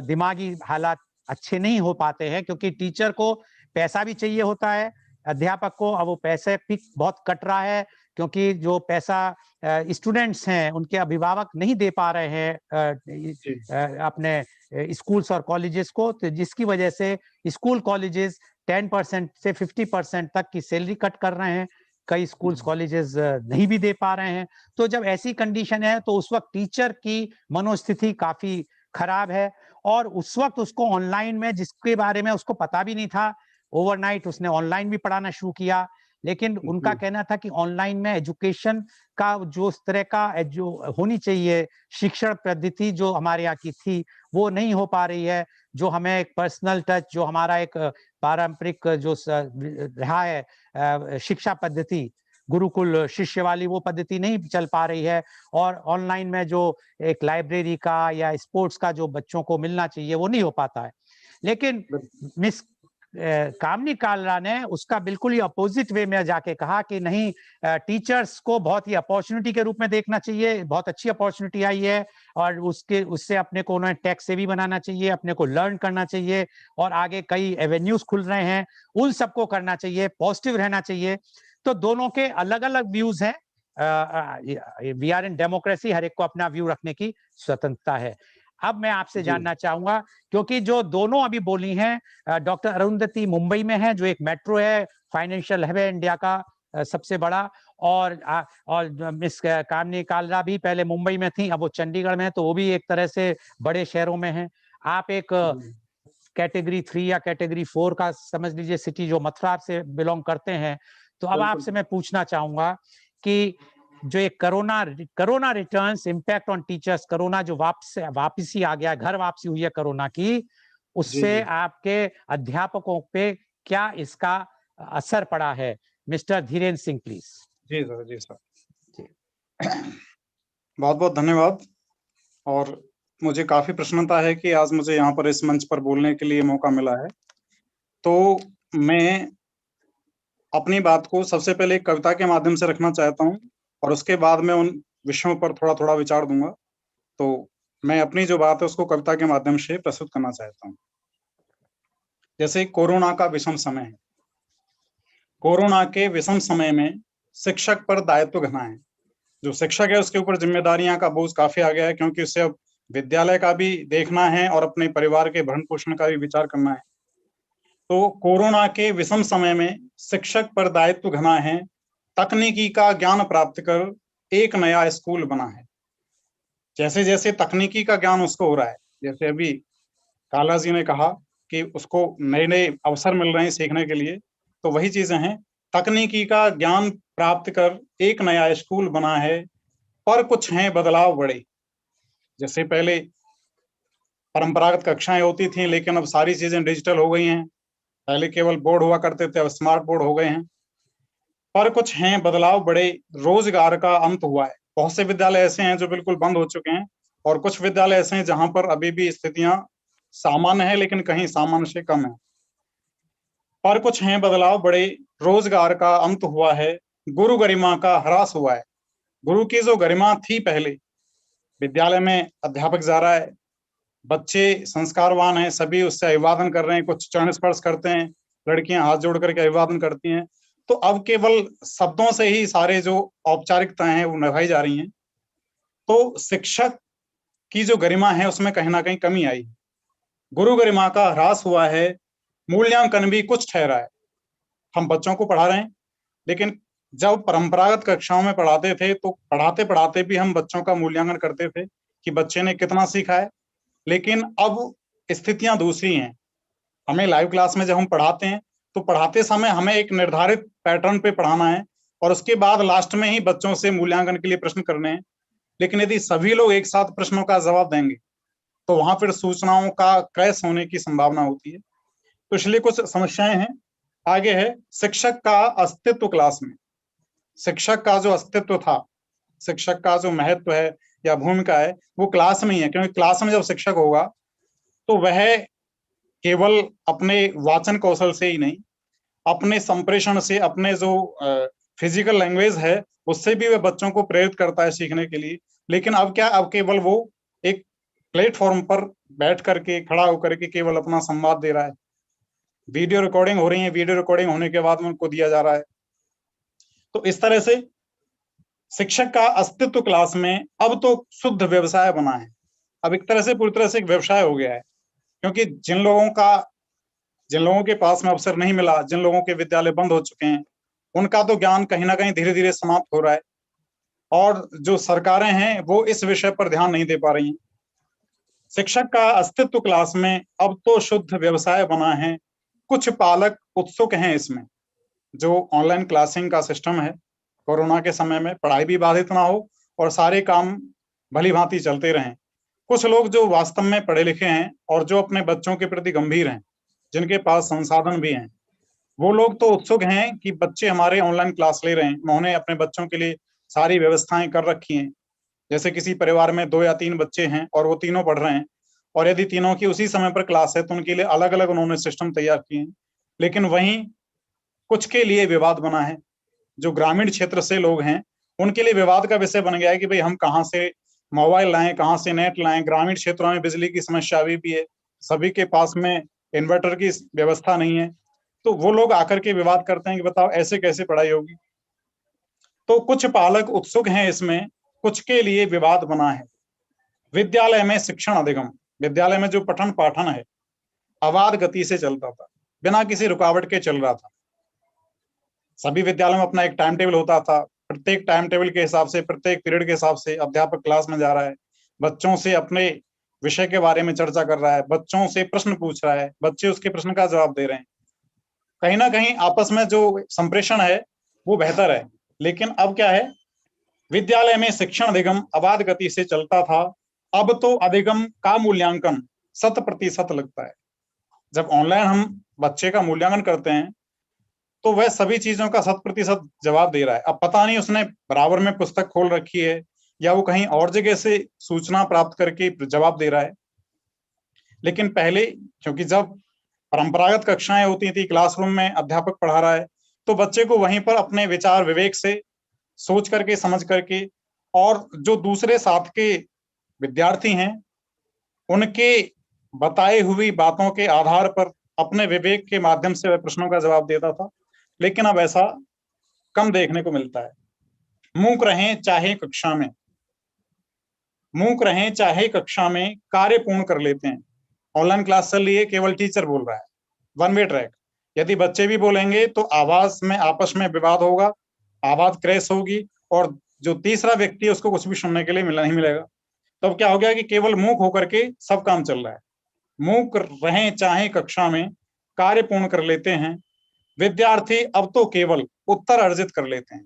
दिमागी हालात अच्छे नहीं हो पाते हैं, क्योंकि टीचर को पैसा भी चाहिए होता है, अध्यापक को। अब वो पैसे भी बहुत कट रहा है, क्योंकि जो पैसा स्टूडेंट्स हैं उनके अभिभावक नहीं दे पा रहे हैं अपने स्कूल्स और कॉलेजेस को, तो जिसकी वजह से स्कूल कॉलेजेस 10% से 50% तक की सैलरी कट कर रहे हैं। कई स्कूल्स कॉलेजेस नहीं भी दे पा रहे हैं। तो जब ऐसी कंडीशन है, तो उस वक्त टीचर की मनोस्थिति काफी खराब है। और उस वक्त उसको ऑनलाइन में, जिसके बारे में उसको पता भी नहीं था, ओवरनाइट उसने ऑनलाइन भी पढ़ाना शुरू किया। लेकिन उनका कहना था कि ऑनलाइन में एजुकेशन का जो इस तरह का जो होनी चाहिए शिक्षण पद्धति जो हमारे यहाँ की थी, वो नहीं हो पा रही है। जो हमें एक पर्सनल टच, जो हमारा एक पारंपरिक जो रहा है शिक्षा पद्धति, गुरुकुल शिष्य वाली, वो पद्धति नहीं चल पा रही है। और ऑनलाइन में जो एक लाइब्रेरी का या स्पोर्ट्स का जो बच्चों को मिलना चाहिए, वो नहीं हो पाता है। लेकिन मिस कामनी कालरा ने उसका बिल्कुल ही अपोजिट वे में जाके कहा कि नहीं, टीचर्स को बहुत ही अपॉर्चुनिटी के रूप में देखना चाहिए, बहुत अच्छी अपॉर्चुनिटी आई है, और उससे अपने को उन्हें टेक सेवी बनाना चाहिए, अपने को लर्न करना चाहिए, और आगे कई एवेन्यूज खुल रहे हैं, उन सबको करना चाहिए, पॉजिटिव रहना चाहिए। तो दोनों के अलग अलग व्यूज हैं। वी आर इन डेमोक्रेसी, हर एक को अपना व्यू रखने की स्वतंत्रता है। अब मैं आपसे जानना चाहूंगा, क्योंकि जो दोनों अभी बोली हैं, डॉक्टर अरुंधति मुंबई में है, जो एक मेट्रो है, फाइनेंशियल हब है इंडिया का सबसे बड़ा, और मिस कामनी कालरा भी पहले मुंबई में थी, अब वो चंडीगढ़ में है, तो वो भी एक तरह से बड़े शहरों में है। आप एक कैटेगरी 3 या कैटेगरी 4 का समझ लीजिए सिटी, जो मथुरा से बिलोंग करते हैं। तो अब आपसे मैं पूछना चाहूंगा कि जो एक corona returns impact on teachers, corona जो वापसी आ गया, घर वापसी हुई है कोरोना की, उससे आपके अध्यापकों पे क्या इसका असर पड़ा है? Mister Dhirendra Singh please. जी सर, जी सर, बहुत बहुत धन्यवाद। और मुझे काफी प्रसन्नता है कि आज मुझे यहाँ पर इस मंच पर बोलने के लिए मौका मिला है। तो मैं अपनी बात को सबसे पहले एक कविता के माध्यम से रखना चाहता हूँ, और उसके बाद मैं उन विषयों पर थोड़ा थोड़ा विचार दूंगा। तो मैं अपनी जो बात है उसको कविता के माध्यम से प्रस्तुत करना चाहता हूँ। जैसे कोरोना का विषम समय है। कोरोना के विषम समय में शिक्षक पर दायित्व घना है। जो शिक्षक है उसके ऊपर जिम्मेदारियां का बोझ काफी आ गया है, क्योंकि उसे अब विद्यालय का भी देखना है और अपने परिवार के भरण पोषण का भी विचार करना है। तो कोरोना के विषम समय में शिक्षक पर दायित्व घना है, तकनीकी का ज्ञान प्राप्त कर एक नया स्कूल बना है। जैसे जैसे तकनीकी का ज्ञान उसको हो रहा है, जैसे अभी काला जी ने कहा कि उसको नए नए अवसर मिल रहे हैं सीखने के लिए, तो वही चीजें हैं। तकनीकी का ज्ञान प्राप्त कर एक नया स्कूल बना है, पर कुछ हैं बदलाव बड़े। जैसे पहले परंपरागत कक्षाएं होती थी, लेकिन अब सारी चीजें डिजिटल हो गई हैं। पहले केवल बोर्ड हुआ करते थे, अब स्मार्ट बोर्ड हो गए हैं। पर कुछ हैं बदलाव बड़े, रोजगार का अंत हुआ है। बहुत से विद्यालय ऐसे हैं जो बिल्कुल बंद हो चुके हैं, और कुछ विद्यालय ऐसे हैं जहां पर अभी भी स्थितियां सामान्य है, लेकिन कहीं सामान्य से कम है। पर कुछ हैं बदलाव बड़े, रोजगार का अंत हुआ है, गुरु गरिमा का ह्रास हुआ है। गुरु की जो गरिमा थी पहले, विद्यालय में अध्यापक जा रहा है, बच्चे संस्कारवान हैं, सभी उससे अभिवादन कर रहे हैं, कुछ चरण स्पर्श करते हैं, लड़कियां हाथ जोड़ करके अभिवादन करती हैं। तो अब केवल शब्दों से ही सारे जो औपचारिकताएं हैं वो निभाई जा रही हैं। तो शिक्षक की जो गरिमा है उसमें कहीं ना कहीं कमी आई। गुरु गरिमा का ह्रास हुआ है, मूल्यांकन भी कुछ ठहरा है। हम बच्चों को पढ़ा रहे हैं, लेकिन जब परंपरागत कक्षाओं में पढ़ाते थे तो पढ़ाते पढ़ाते भी हम बच्चों का मूल्यांकन करते थे कि बच्चे ने कितना सीखा है, लेकिन अब स्थितियां दूसरी हैं। हमें लाइव क्लास में जब हम पढ़ाते हैं तो पढ़ाते समय हमें एक निर्धारित पैटर्न पे पढ़ाना है और उसके बाद लास्ट में ही बच्चों से मूल्यांकन के लिए प्रश्न करने हैं। लेकिन यदि सभी लोग एक साथ प्रश्नों का जवाब देंगे तो वहां फिर सूचनाओं का क्रैश होने की संभावना होती है। तो इसलिए कुछ समस्याएं हैं। आगे है शिक्षक का अस्तित्व क्लास में। शिक्षक का जो अस्तित्व था, शिक्षक का जो महत्व है या भूमिका है, वो क्लास में ही है। क्योंकि क्लास में जब शिक्षक होगा तो वह केवल अपने वाचन कौशल से ही नहीं, अपने संप्रेषण से, अपने जो फिजिकल लैंग्वेज है उससे भी वह बच्चों को प्रेरित करता है सीखने के लिए। लेकिन अब क्या, अब केवल वो एक प्लेटफॉर्म पर बैठ करके, खड़ा होकर के केवल अपना संवाद दे रहा है। वीडियो रिकॉर्डिंग हो रही है, वीडियो रिकॉर्डिंग होने के बाद में उनको दिया जा रहा है। तो इस तरह से शिक्षक का अस्तित्व क्लास में अब तो शुद्ध व्यवसाय बना है। अब एक तरह से पूरी तरह से एक व्यवसाय हो गया है, क्योंकि जिन लोगों के पास में अवसर नहीं मिला, जिन लोगों के विद्यालय बंद हो चुके हैं, उनका तो ज्ञान कहीं ना कहीं धीरे धीरे समाप्त हो रहा है। और जो सरकारें हैं वो इस विषय पर ध्यान नहीं दे पा रही हैं। शिक्षक का अस्तित्व क्लास में अब तो शुद्ध व्यवसाय बना है। कुछ पालक उत्सुक हैं इसमें। जो ऑनलाइन क्लासिंग का सिस्टम है, कोरोना के समय में पढ़ाई भी बाधित ना हो और सारे काम भली भांति चलते रहें। कुछ लोग जो वास्तव में पढ़े लिखे हैं और जो अपने बच्चों के प्रति गंभीर हैं, जिनके पास संसाधन भी हैं, वो लोग तो उत्सुक हैं कि बच्चे हमारे ऑनलाइन क्लास ले रहे हैं। उन्होंने अपने बच्चों के लिए सारी व्यवस्थाएं कर रखी हैं। जैसे किसी परिवार में 2 या 3 बच्चे हैं और वो तीनों पढ़ रहे हैं, और यदि तीनों की उसी समय पर क्लास है तो उनके लिए अलग अलग उन्होंने सिस्टम तैयार किए हैं। लेकिन वहीं कुछ के लिए विवाद बना है। जो ग्रामीण क्षेत्र से लोग हैं उनके लिए विवाद का विषय बन गया है कि भाई हम कहाँ से मोबाइल लाएं, कहाँ से नेट लाएं। ग्रामीण क्षेत्रों में बिजली की समस्या अभी भी है, सभी के पास में इन्वर्टर की व्यवस्था नहीं है। तो वो लोग आकर के विवाद करते हैं कि बताओ ऐसे कैसे पढ़ाई होगी। तो कुछ पालक उत्सुक हैं इसमें, कुछ के लिए विवाद बना है। विद्यालय में शिक्षण अधिगम। विद्यालय में जो पठन पाठन है अबाध गति से चलता था, बिना किसी रुकावट के चल रहा था। सभी विद्यालयों में अपना एक टाइम टेबल होता था। प्रत्येक टाइम टेबल के हिसाब से, प्रत्येक पीरियड के हिसाब से अध्यापक क्लास में जा रहा है, बच्चों से अपने विषय के बारे में चर्चा कर रहा है, बच्चों से प्रश्न पूछ रहा है, बच्चे उसके प्रश्न का जवाब दे रहे हैं। कहीं ना कहीं आपस में जो संप्रेषण है वो बेहतर है। लेकिन अब क्या है, विद्यालय में शिक्षण अधिगम अबाध गति से चलता था, अब तो अधिगम का मूल्यांकन 100% लगता है। जब ऑनलाइन हम बच्चे का मूल्यांकन करते हैं तो वह सभी चीजों का 100% जवाब दे रहा है। अब पता नहीं उसने बराबर में पुस्तक खोल रखी है या वो कहीं और जगह से सूचना प्राप्त करके जवाब दे रहा है। लेकिन पहले, क्योंकि जब परंपरागत कक्षाएं होती थी, क्लासरूम में अध्यापक पढ़ा रहा है, तो बच्चे को वहीं पर अपने विचार विवेक से सोच करके, समझ करके, और जो दूसरे साथ के विद्यार्थी हैं उनके बताई हुई बातों के आधार पर अपने विवेक के माध्यम से वह प्रश्नों का जवाब देता था। लेकिन अब ऐसा कम देखने को मिलता है। मूक रहें चाहे कक्षा में, मूक रहें चाहे कक्षा में, कार्य पूर्ण कर लेते हैं। ऑनलाइन क्लास चल रही है, केवल टीचर बोल रहा है, वन वे ट्रैक। यदि बच्चे भी बोलेंगे तो आवाज में आपस में विवाद होगा, आवाज क्रैश होगी, और जो तीसरा व्यक्ति है उसको कुछ भी सुनने के लिए नहीं मिलेगा। तब क्या हो गया कि केवल मूक होकर के सब काम चल रहा है। मूक रहें चाहे कक्षा में, कार्य पूर्ण कर लेते हैं। विद्यार्थी अब तो केवल उत्तर अर्जित कर लेते हैं।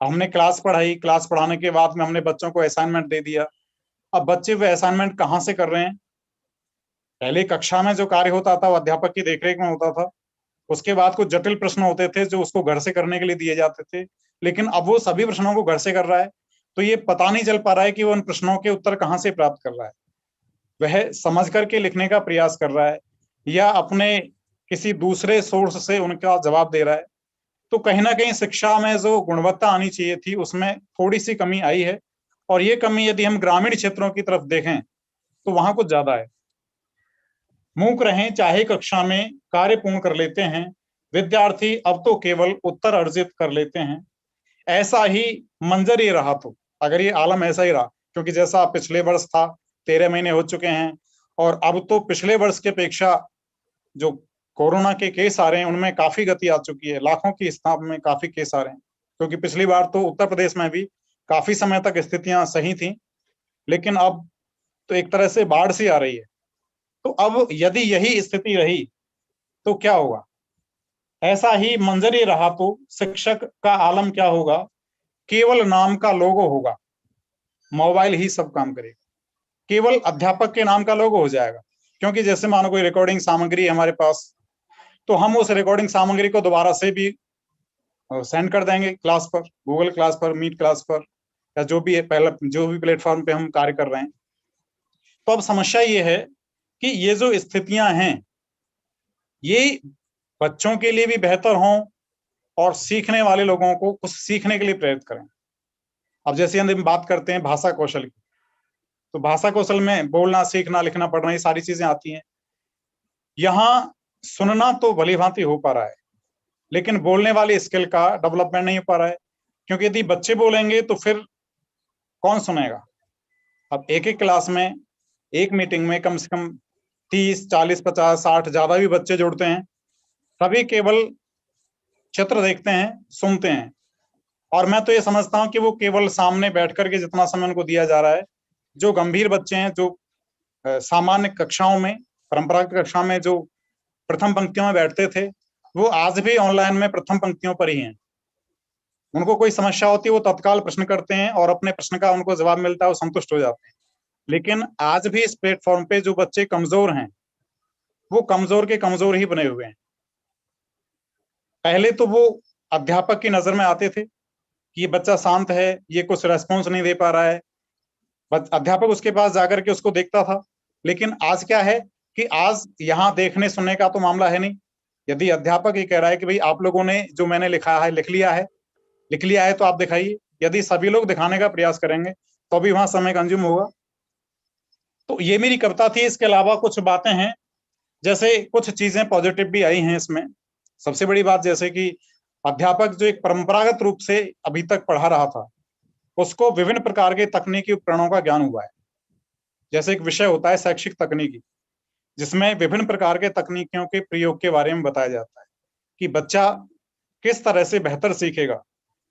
हमने क्लास पढ़ाई, क्लास पढ़ाने के बाद में हमने बच्चों को असाइनमेंट दे दिया। अब बच्चे वो असाइनमेंट कहाँ से कर रहे हैं? पहले कक्षा में जो कार्य होता था वो अध्यापक की देखरेख में होता था। उसके बाद कुछ जटिल प्रश्न होते थे जो उसको घर से करने के लिए दिए जाते थे। लेकिन अब वो सभी प्रश्नों को घर से कर रहा है, तो ये पता नहीं चल पा रहा है कि वो उन प्रश्नों के उत्तर कहाँ से प्राप्त कर रहा है। वह समझ करके लिखने का प्रयास कर रहा है या अपने किसी दूसरे सोर्स से उनका जवाब दे रहा है। तो कहीं ना कहीं शिक्षा में जो गुणवत्ता आनी चाहिए थी उसमें थोड़ी सी कमी आई है। और ये कमी यदि हम ग्रामीण क्षेत्रों की तरफ देखें तो वहां कुछ ज्यादा है। मूक रहें चाहे कक्षा में, कार्य पूर्ण कर लेते हैं। विद्यार्थी अब तो केवल उत्तर अर्जित कर लेते हैं। ऐसा ही मंजर ये रहा, तो अगर ये आलम ऐसा ही रहा, क्योंकि जैसा पिछले वर्ष था 13 महीने हो चुके हैं, और अब तो पिछले वर्ष की अपेक्षा जो कोरोना के केस आ रहे हैं उनमें काफी गति आ चुकी है। लाखों की स्थाप में काफी केस आ रहे हैं, क्योंकि पिछली बार तो उत्तर प्रदेश में भी काफी समय तक स्थितियां सही थी। लेकिन अब तो एक तरह से बाढ़ सी आ रही है। तो अब यदि यही स्थिति रही तो क्या होगा? ऐसा ही मंजर ही रहा तो शिक्षक का आलम क्या होगा? केवल नाम का लोगो होगा, मोबाइल ही सब काम करेगा। केवल अध्यापक के नाम का लोगो हो जाएगा, क्योंकि जैसे मानो कोई रिकॉर्डिंग सामग्री है हमारे पास, तो हम उस रिकॉर्डिंग सामग्री को दोबारा से भी सेंड कर देंगे क्लास पर, गूगल क्लास पर, मीट क्लास पर, या जो भी है पहला जो भी प्लेटफॉर्म पे हम कार्य कर रहे हैं। तो अब समस्या ये है कि ये जो स्थितियां हैं ये बच्चों के लिए भी बेहतर हों और सीखने वाले लोगों को कुछ सीखने के लिए प्रेरित करें। अब जैसे हम बात करते हैं भाषा कौशल की, तो भाषा कौशल में बोलना, सीखना, लिखना, पढ़ना, ये सारी चीजें आती हैं। यहाँ सुनना तो भली भांति हो पा रहा है, लेकिन बोलने वाली स्किल का डेवलपमेंट नहीं हो पा रहा है, क्योंकि यदि बच्चे बोलेंगे तो फिर कौन सुनेगा? अब एक एक क्लास में, एक मीटिंग में कम से कम 30, 40, 50, 60 ज्यादा भी बच्चे जुड़ते हैं। सभी केवल चित्र देखते हैं, सुनते हैं, और मैं तो ये समझता हूं कि वो केवल सामने बैठ करके जितना समय उनको दिया जा रहा है, जो गंभीर बच्चे हैं, जो सामान्य कक्षाओं में, परंपरागत कक्षा में जो प्रथम पंक्तियों में बैठते थे, वो आज भी ऑनलाइन में प्रथम पंक्तियों पर ही हैं। उनको कोई समस्या होती है वो तत्काल प्रश्न करते हैं और अपने प्रश्न का उनको जवाब मिलता है, वो संतुष्ट हो जाते हैं। लेकिन आज भी इस प्लेटफॉर्म पे जो बच्चे कमजोर हैं, वो कमजोर के कमजोर ही बने हुए हैं। पहले तो वो अध्यापक की नजर में आते थे कि ये बच्चा शांत है, ये कुछ रेस्पॉन्स नहीं दे पा रहा है, अध्यापक उसके पास जाकर के उसको देखता था। लेकिन आज क्या है कि आज यहाँ देखने सुनने का तो मामला है नहीं। यदि अध्यापक ये कह रहा है कि भाई आप लोगों ने जो मैंने लिखा है लिख लिया है तो आप दिखाइए, यदि सभी लोग दिखाने का प्रयास करेंगे तो भी वहां समय कंज्यूम होगा। तो ये मेरी कविता थी। इसके अलावा कुछ बातें हैं, जैसे कुछ चीजें पॉजिटिव भी आई हैं इसमें। सबसे बड़ी बात जैसे कि अध्यापक जो एक परंपरागत रूप से अभी तक पढ़ा रहा था, उसको विभिन्न प्रकार के तकनीकी उपकरणों का ज्ञान हुआ है। जैसे एक विषय होता है शैक्षिक तकनीकी, जिसमें विभिन्न प्रकार के तकनीकियों के प्रयोग के बारे में बताया जाता है कि बच्चा किस तरह से बेहतर सीखेगा,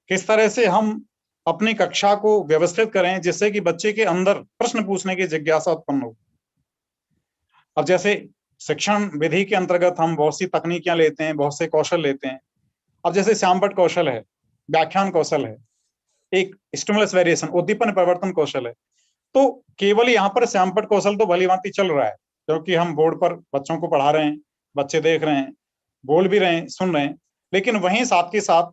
किस तरह से हम अपनी कक्षा को व्यवस्थित करें जिससे कि बच्चे के अंदर प्रश्न पूछने की जिज्ञासा उत्पन्न हो। अब जैसे शिक्षण विधि के अंतर्गत हम बहुत सी तकनीकियां लेते हैं, बहुत से कौशल लेते हैं। अब जैसे श्यामपट्ट कौशल है, व्याख्यान कौशल है, एक स्टिमुलस वेरिएशन, उद्दीपन परिवर्तन कौशल है। तो केवल यहाँ पर श्यामपट्ट कौशल तो भली भांति चल रहा है, क्योंकि हम बोर्ड पर बच्चों को पढ़ा रहे हैं, बच्चे देख रहे हैं, बोल भी रहे हैं, सुन रहे हैं। लेकिन वहीं साथ के साथ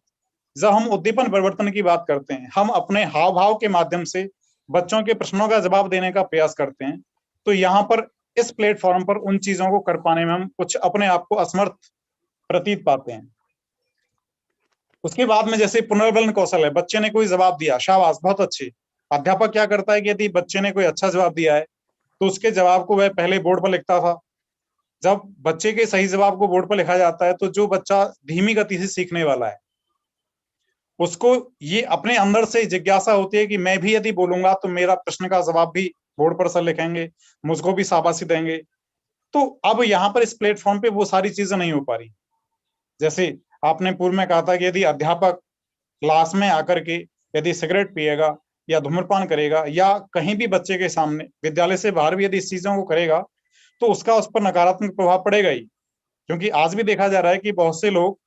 जब हम उद्दीपन परिवर्तन की बात करते हैं, हम अपने हाव भाव के माध्यम से बच्चों के प्रश्नों का जवाब देने का प्रयास करते हैं, तो यहाँ पर इस प्लेटफॉर्म पर उन चीजों को कर पाने में हम कुछ अपने आप को असमर्थ प्रतीत पाते हैं। उसके बाद में जैसे पुनर्बलन कौशल है, बच्चे ने कोई जवाब दिया, शाबाश, बहुत अच्छे। अध्यापक क्या करता है कि यदि बच्चे ने कोई अच्छा जवाब दिया है तो उसके जवाब को वह पहले बोर्ड पर लिखता था। जब बच्चे के सही जवाब को बोर्ड पर लिखा जाता है तो जो बच्चा धीमी गति से सीखने वाला है, उसको ये अपने अंदर से जिज्ञासा होती है कि मैं भी यदि बोलूंगा तो मेरा प्रश्न का जवाब भी बोर्ड पर सर लिखेंगे, मुझको भी शाबाशी देंगे। तो अब यहाँ पर इस प्लेटफॉर्म पे वो सारी चीजें नहीं हो पा रही। जैसे आपने पूर्व में कहा था कि यदि अध्यापक क्लास में आकर के यदि सिगरेट पिएगा या धूम्रपान करेगा या कहीं भी बच्चे के सामने, विद्यालय से बाहर भी यदि इस चीजों को करेगा तो उसका उस पर नकारात्मक प्रभाव पड़ेगा ही। क्योंकि आज भी देखा जा रहा है कि बहुत से लोग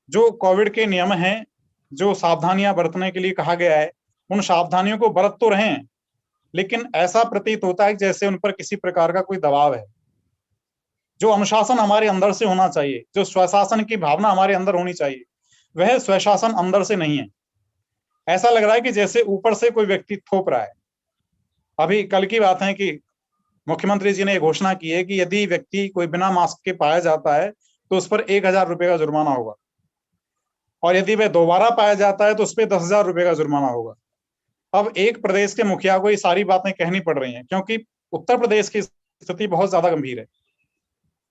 जो कोविड के नियम हैं, जो सावधानियां बरतने के लिए कहा गया है, उन सावधानियों को बरत तो रहे हैं, लेकिन ऐसा प्रतीत होता है जैसे उन पर किसी प्रकार का कोई दबाव है। जो अनुशासन हमारे अंदर से होना चाहिए, जो स्वशासन की भावना हमारे अंदर होनी चाहिए, वह स्वशासन अंदर से नहीं है। ऐसा लग रहा है कि जैसे ऊपर से कोई व्यक्ति थोप रहा है। अभी कल की बात है कि मुख्यमंत्री जी ने घोषणा की है कि यदि व्यक्ति कोई बिना मास्क के पाया जाता है तो उस पर 1,000 रुपए का जुर्माना होगा, और यदि वह दोबारा पाया जाता है तो उस पर 10,000 रुपए का जुर्माना होगा। अब एक प्रदेश के मुखिया को ये सारी बातें कहनी पड़ रही हैं, क्योंकि उत्तर प्रदेश की स्थिति बहुत ज्यादा गंभीर है।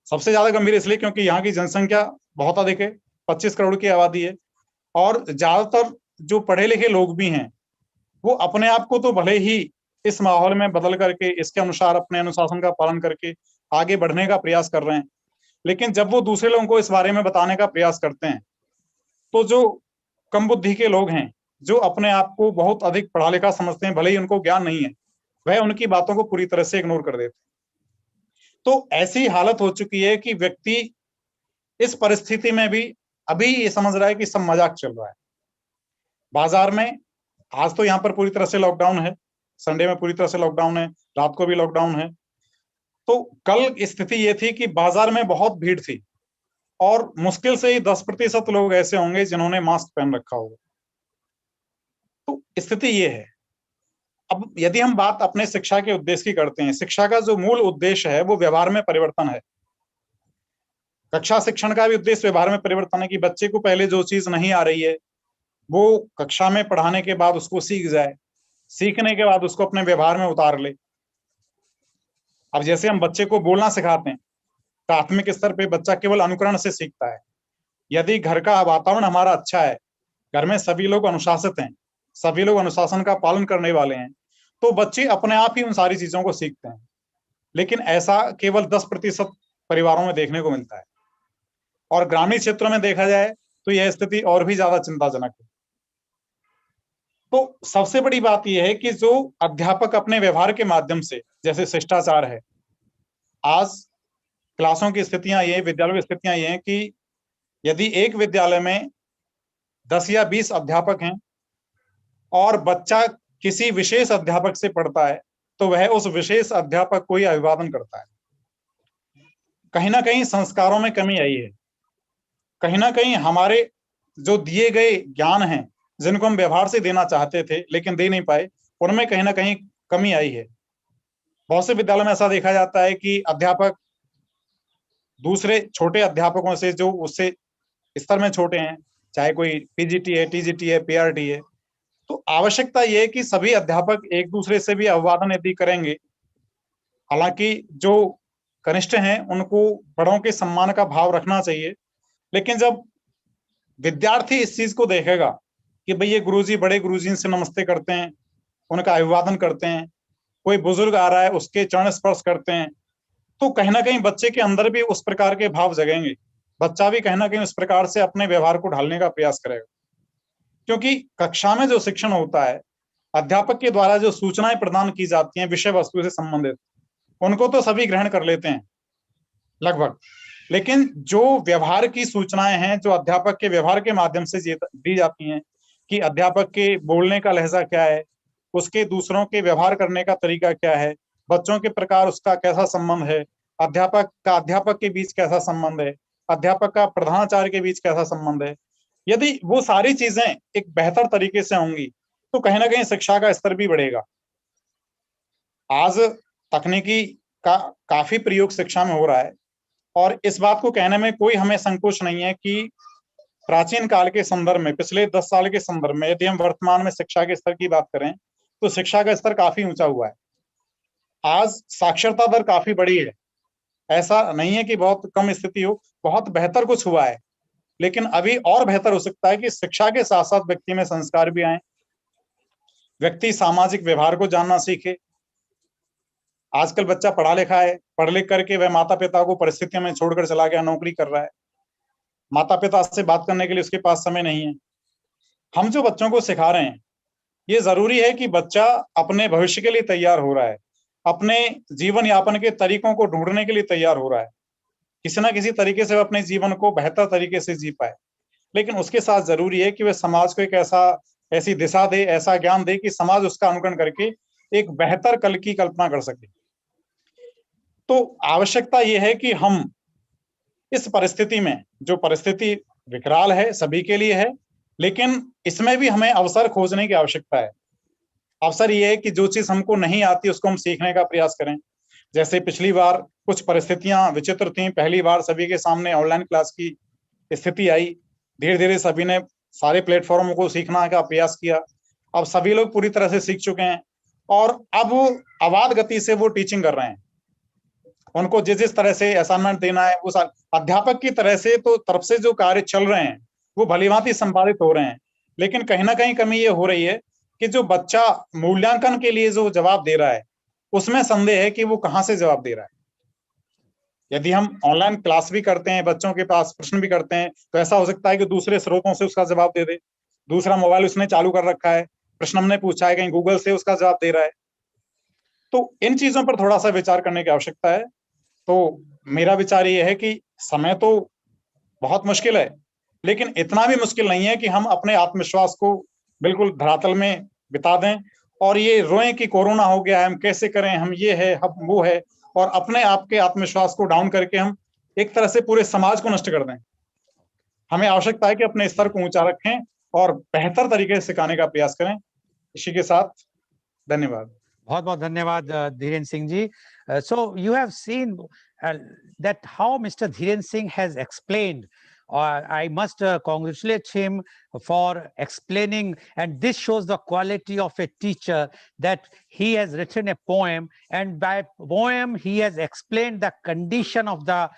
सबसे ज्यादा गंभीर इसलिए क्योंकि यहाँ की जनसंख्या बहुत अधिक है, 25 करोड़ की आबादी है, और ज्यादातर जो पढ़े लिखे लोग भी हैं वो अपने आप को तो भले ही इस माहौल में बदल करके इसके अनुसार अपने अनुशासन का पालन करके आगे बढ़ने का प्रयास कर रहे हैं, लेकिन जब वो दूसरे लोगों को इस बारे में बताने का प्रयास करते हैं तो जो कम बुद्धि के लोग हैं, जो अपने आप को बहुत अधिक पढ़ा लिखा समझते हैं, भले ही उनको ज्ञान नहीं है, वह उनकी बातों को पूरी तरह से इग्नोर कर देते। तो ऐसी हालत हो चुकी है कि व्यक्ति इस परिस्थिति में भी अभी ये समझ रहा है कि सब मजाक चल रहा है। बाजार में आज तो यहाँ पर पूरी तरह से लॉकडाउन है, संडे में पूरी तरह से लॉकडाउन है, रात को भी लॉकडाउन है। तो कल स्थिति ये थी कि बाजार में बहुत भीड़ थी और मुश्किल से ही 10% लोग ऐसे होंगे जिन्होंने मास्क पहन रखा होगा। तो स्थिति ये है। अब यदि हम बात अपने शिक्षा के उद्देश्य की करते हैं, शिक्षा का जो मूल उद्देश्य है वो व्यवहार में परिवर्तन है। कक्षा शिक्षण का भी उद्देश्य व्यवहार में परिवर्तन है कि बच्चे को पहले जो चीज नहीं आ रही है वो कक्षा में पढ़ाने के बाद उसको सीख जाए, सीखने के बाद उसको अपने व्यवहार में उतार ले। अब जैसे हम बच्चे को बोलना सिखाते हैं, प्राथमिक स्तर पे बच्चा केवल अनुकरण से सीखता है। यदि घर का वातावरण हमारा अच्छा है, घर में सभी लोग अनुशासित हैं, सभी लोग अनुशासन का पालन करने वाले हैं, तो बच्चे अपने आप ही उन सारी चीजों को सीखते हैं। लेकिन ऐसा केवल 10% परिवारों में देखने को मिलता है और ग्रामीण क्षेत्रों में देखा जाए तो यह स्थिति और भी ज्यादा चिंताजनक है। तो सबसे बड़ी बात यह है कि जो अध्यापक अपने व्यवहार के माध्यम से, जैसे शिष्टाचार है, आज क्लासों की स्थितियां ये, विद्यालयों की स्थितियां ये हैं कि यदि एक विद्यालय में 10 या 20 अध्यापक हैं और बच्चा किसी विशेष अध्यापक से पढ़ता है तो वह उस विशेष अध्यापक को ही अभिवादन करता है। कहीं ना कहीं संस्कारों में कमी आई है, कहीं ना कहीं हमारे जो दिए गए ज्ञान हैं जिनको हम व्यवहार से देना चाहते थे लेकिन दे नहीं पाए, उनमें कहीं ना कहीं कमी आई है। बहुत से विद्यालयों में ऐसा देखा जाता है कि अध्यापक दूसरे छोटे अध्यापकों से जो उससे स्तर में छोटे हैं, चाहे कोई पीजीटी है, टीजीटी है, पीआरटी है, तो आवश्यकता यह है कि सभी अध्यापक एक दूसरे से भी अभिवादन यदि करेंगे, हालांकि जो कनिष्ठ हैं उनको बड़ों के सम्मान का भाव रखना चाहिए, लेकिन जब विद्यार्थी इस चीज को देखेगा कि भाई ये गुरुजी बड़े गुरुजी से नमस्ते करते हैं, उनका अभिवादन करते हैं, कोई बुजुर्ग आ रहा है उसके चरण स्पर्श करते हैं, तो कहीं ना कहीं बच्चे के अंदर भी उस प्रकार के भाव जगेंगे। बच्चा भी कहीं ना कहीं उस प्रकार से अपने व्यवहार को ढालने का प्रयास करेगा। क्योंकि कक्षा में जो शिक्षण होता है, अध्यापक के द्वारा जो सूचनाएं प्रदान की जाती हैं विषय वस्तु से संबंधित, उनको तो सभी ग्रहण कर लेते हैं लगभग, लेकिन जो व्यवहार की सूचनाएं हैं, जो अध्यापक के व्यवहार के माध्यम से दी जाती हैं कि अध्यापक के बोलने का लहजा क्या है, उसके दूसरों के व्यवहार करने का तरीका क्या है, बच्चों के प्रकार उसका कैसा संबंध है, अध्यापक के बीच कैसा संबंध है, अध्यापक का प्रधानाचार्य के बीच कैसा संबंध है, यदि वो सारी चीजें एक बेहतर तरीके से होंगी तो कहीं ना कहीं शिक्षा का स्तर भी बढ़ेगा। आज तकनीकी का काफी प्रयोग शिक्षा में हो रहा है और इस बात को कहने में कोई हमें संकोच नहीं है कि प्राचीन काल के संदर्भ में, पिछले 10 साल के संदर्भ में यदि हम वर्तमान में शिक्षा के स्तर की बात करें तो शिक्षा का स्तर काफी ऊंचा हुआ है। आज साक्षरता दर काफी बड़ी है, ऐसा नहीं है कि बहुत कम स्थिति हो, बहुत बेहतर कुछ हुआ है, लेकिन अभी और बेहतर हो सकता है कि शिक्षा के साथ साथ व्यक्ति में संस्कार भी आए, व्यक्ति सामाजिक व्यवहार को जानना सीखे। आजकल बच्चा पढ़ा लिखा है, पढ़ लिख करके वह माता पिता को परिस्थितियों में छोड़कर चला गया, नौकरी कर रहा है, माता पिता से बात करने के लिए उसके पास समय नहीं है। हम जो बच्चों को सिखा रहे हैं, ये जरूरी है कि बच्चा अपने भविष्य के लिए तैयार हो रहा है, अपने जीवन यापन के तरीकों को ढूंढने के लिए तैयार हो रहा है, किसी ना किसी तरीके से वह अपने जीवन को बेहतर तरीके से जी पाए। लेकिन उसके साथ जरूरी है कि वह समाज को एक ऐसी दिशा दे, ऐसा ज्ञान दे कि समाज उसका अनुकरण करके एक बेहतर कल की कल्पना कर सके। तो आवश्यकता यह है कि हम इस परिस्थिति में, जो परिस्थिति विकराल है, सभी के लिए है, लेकिन इसमें भी हमें अवसर खोजने की आवश्यकता है। अवसर यह है कि जो चीज हमको नहीं आती उसको हम सीखने का प्रयास करें। जैसे पिछली बार कुछ परिस्थितियां विचित्र थी, पहली बार सभी के सामने ऑनलाइन क्लास की स्थिति आई, धीरे धीरे सभी ने सारे प्लेटफॉर्मों को सीखने का प्रयास किया, अब सभी लोग पूरी तरह से सीख चुके हैं और अब अबाध गति से वो टीचिंग कर रहे हैं। उनको जिस जिस तरह से असाइनमेंट देना है, उस अध्यापक की तरह से तो तरफ से जो कार्य चल रहे हैं वो भलीभांति संपादित हो रहे हैं, लेकिन कहीं ना कहीं कमी ये हो रही है कि जो बच्चा मूल्यांकन के लिए जो जवाब दे रहा है उसमें संदेह है कि वो कहाँ से जवाब दे रहा है। यदि हम ऑनलाइन क्लास भी करते हैं, बच्चों के पास प्रश्न भी करते हैं, तो ऐसा हो सकता है कि दूसरे स्रोतों से उसका जवाब दे दे, दूसरा मोबाइल उसने चालू कर रखा है, प्रश्न हमने पूछा है कहीं गूगल से उसका जवाब दे रहा है। तो इन चीजों पर थोड़ा सा विचार करने की आवश्यकता है। तो मेरा विचार ये है कि समय तो बहुत मुश्किल है, लेकिन इतना भी मुश्किल नहीं है कि हम अपने आत्मविश्वास को बिल्कुल धरातल में बिता दें और ये रोएं कि कोरोना हो गया है, हम कैसे करें, हम ये है, हम वो है, और अपने आप के आत्मविश्वास को डाउन करके हम एक तरह से पूरे समाज को नष्ट कर दें। हमें आवश्यकता है कि अपने स्तर को ऊंचा रखें और बेहतर तरीके से सिखाने का प्रयास करें। इसी के साथ धन्यवाद। बहुत बहुत धन्यवाद धीरेन्द्र सिंह जी. So you have seen that how Mr. Dhirendra Singh has explained. I must congratulate him for explaining, and this shows the quality of a teacher, that he has written a poem, and by poem he has explained the condition of the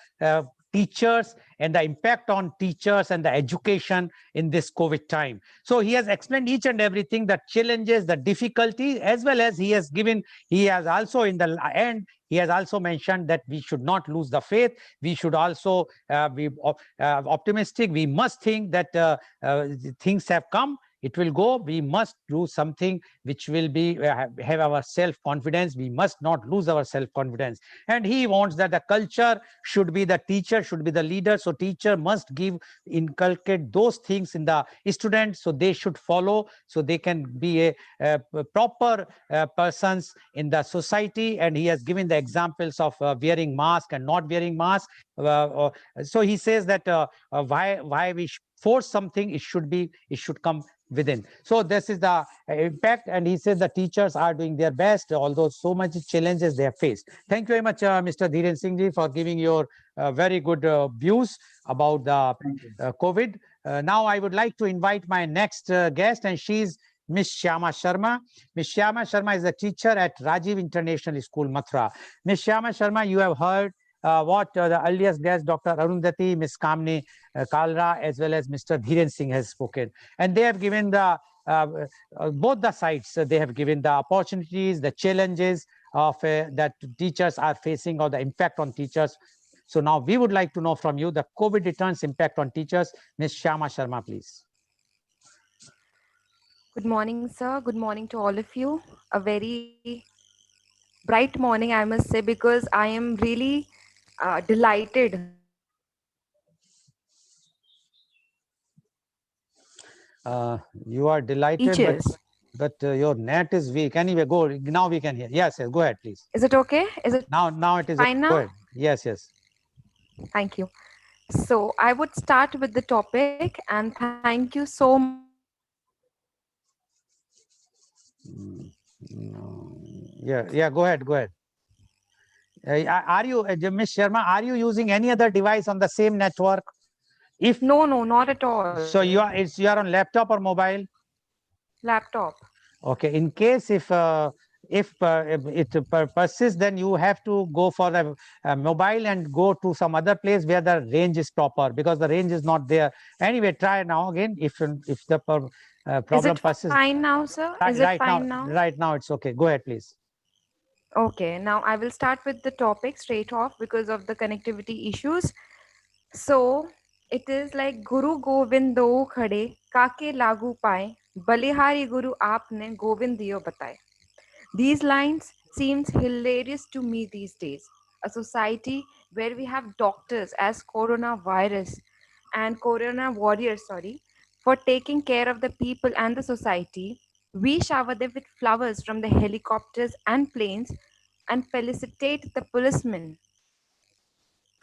teachers and the impact on teachers and the education in this COVID time. So he has explained each and everything, the challenges, the difficulties, as well as he has also in the end, he has also mentioned that we should not lose the faith. We should also be optimistic. We must think that things have come. It will go. We must do something which will be have our self-confidence. We must not lose our self-confidence. And he wants that the culture should be the teacher, should be the leader. So teacher must inculcate those things in the students, so they should follow, so they can be a proper persons in the society. And he has given the examples of wearing mask and not wearing mask. So he says that why we force something, it should come within. So this is the impact, and he says the teachers are doing their best, although so much challenges they have faced. Thank you very much, Mr. Dhiren Singh ji, for giving your very good views about the COVID. Now I would like to invite my next guest, and she's Miss Shyama Sharma. Miss Shyama Sharma is a teacher at Rajiv International School, Mathura. Miss Shyama Sharma, you have heard what the earliest guest, Dr. Arundhati, Ms. Kamini Kalra, as well as Mr. Dhiren Singh has spoken. And they have given the both the sides. They have given the opportunities, the challenges of that teachers are facing, or the impact on teachers. So now we would like to know from you the COVID returns impact on teachers. Ms. Shyama Sharma, please. Good morning, sir. Good morning to all of you. A very bright morning, I must say, because I am really delighted. You are delighted, Teachers. but your net is weak. Anyway, go. Now we can hear. Yes, yes. Go ahead, please. Is it okay? Is it Now it is fine Go now? ahead. Yes, yes. Thank you. So I would start with the topic, and thank you so much. Yeah. Go ahead. Go ahead. Are you, Ms. Sharma? Are you using any other device on the same network? If No, not at all. so, you are on laptop or mobile? Laptop. Okay. In case if it persists, then you have to go for a mobile and go to some other place where the range is proper, because the range is not there. Anyway, try now again. If the problem persists. Fine now, sir? Is it Right fine now? Right now it's okay. Go ahead, please. Okay, now I will start with the topic straight off because of the connectivity issues. So it is like Guru Govind do khade kake lagu paए बलिहारी गुरु आपने गोविंद दियो बताए. These lines seems hilarious to me these days. A society where we have doctors as coronavirus and corona warriors, for taking care of the people and the society. We shower them with flowers from the helicopters and planes and felicitate the policemen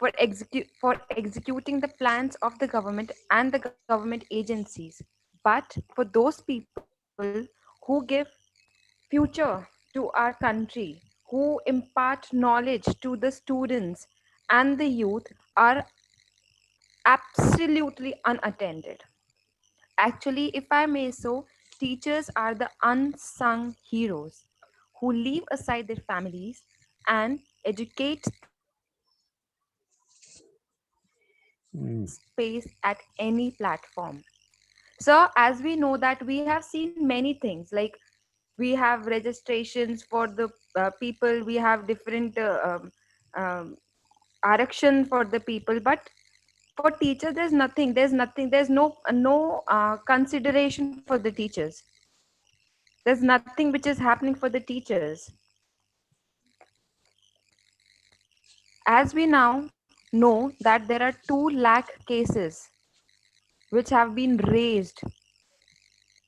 for executing the plans of the government and the government agencies. But for those people who give future to our country, who impart knowledge to the students and the youth, are absolutely unattended. Actually, if I may so, teachers are the unsung heroes who leave aside their families and educate the students space at any platform. So, as we know that we have seen many things, like we have registrations for the people, we have different direction for the people, but for teachers there's no consideration for the teachers. There's nothing which is happening for the teachers. As we now know that there are 2 lakh cases which have been raised,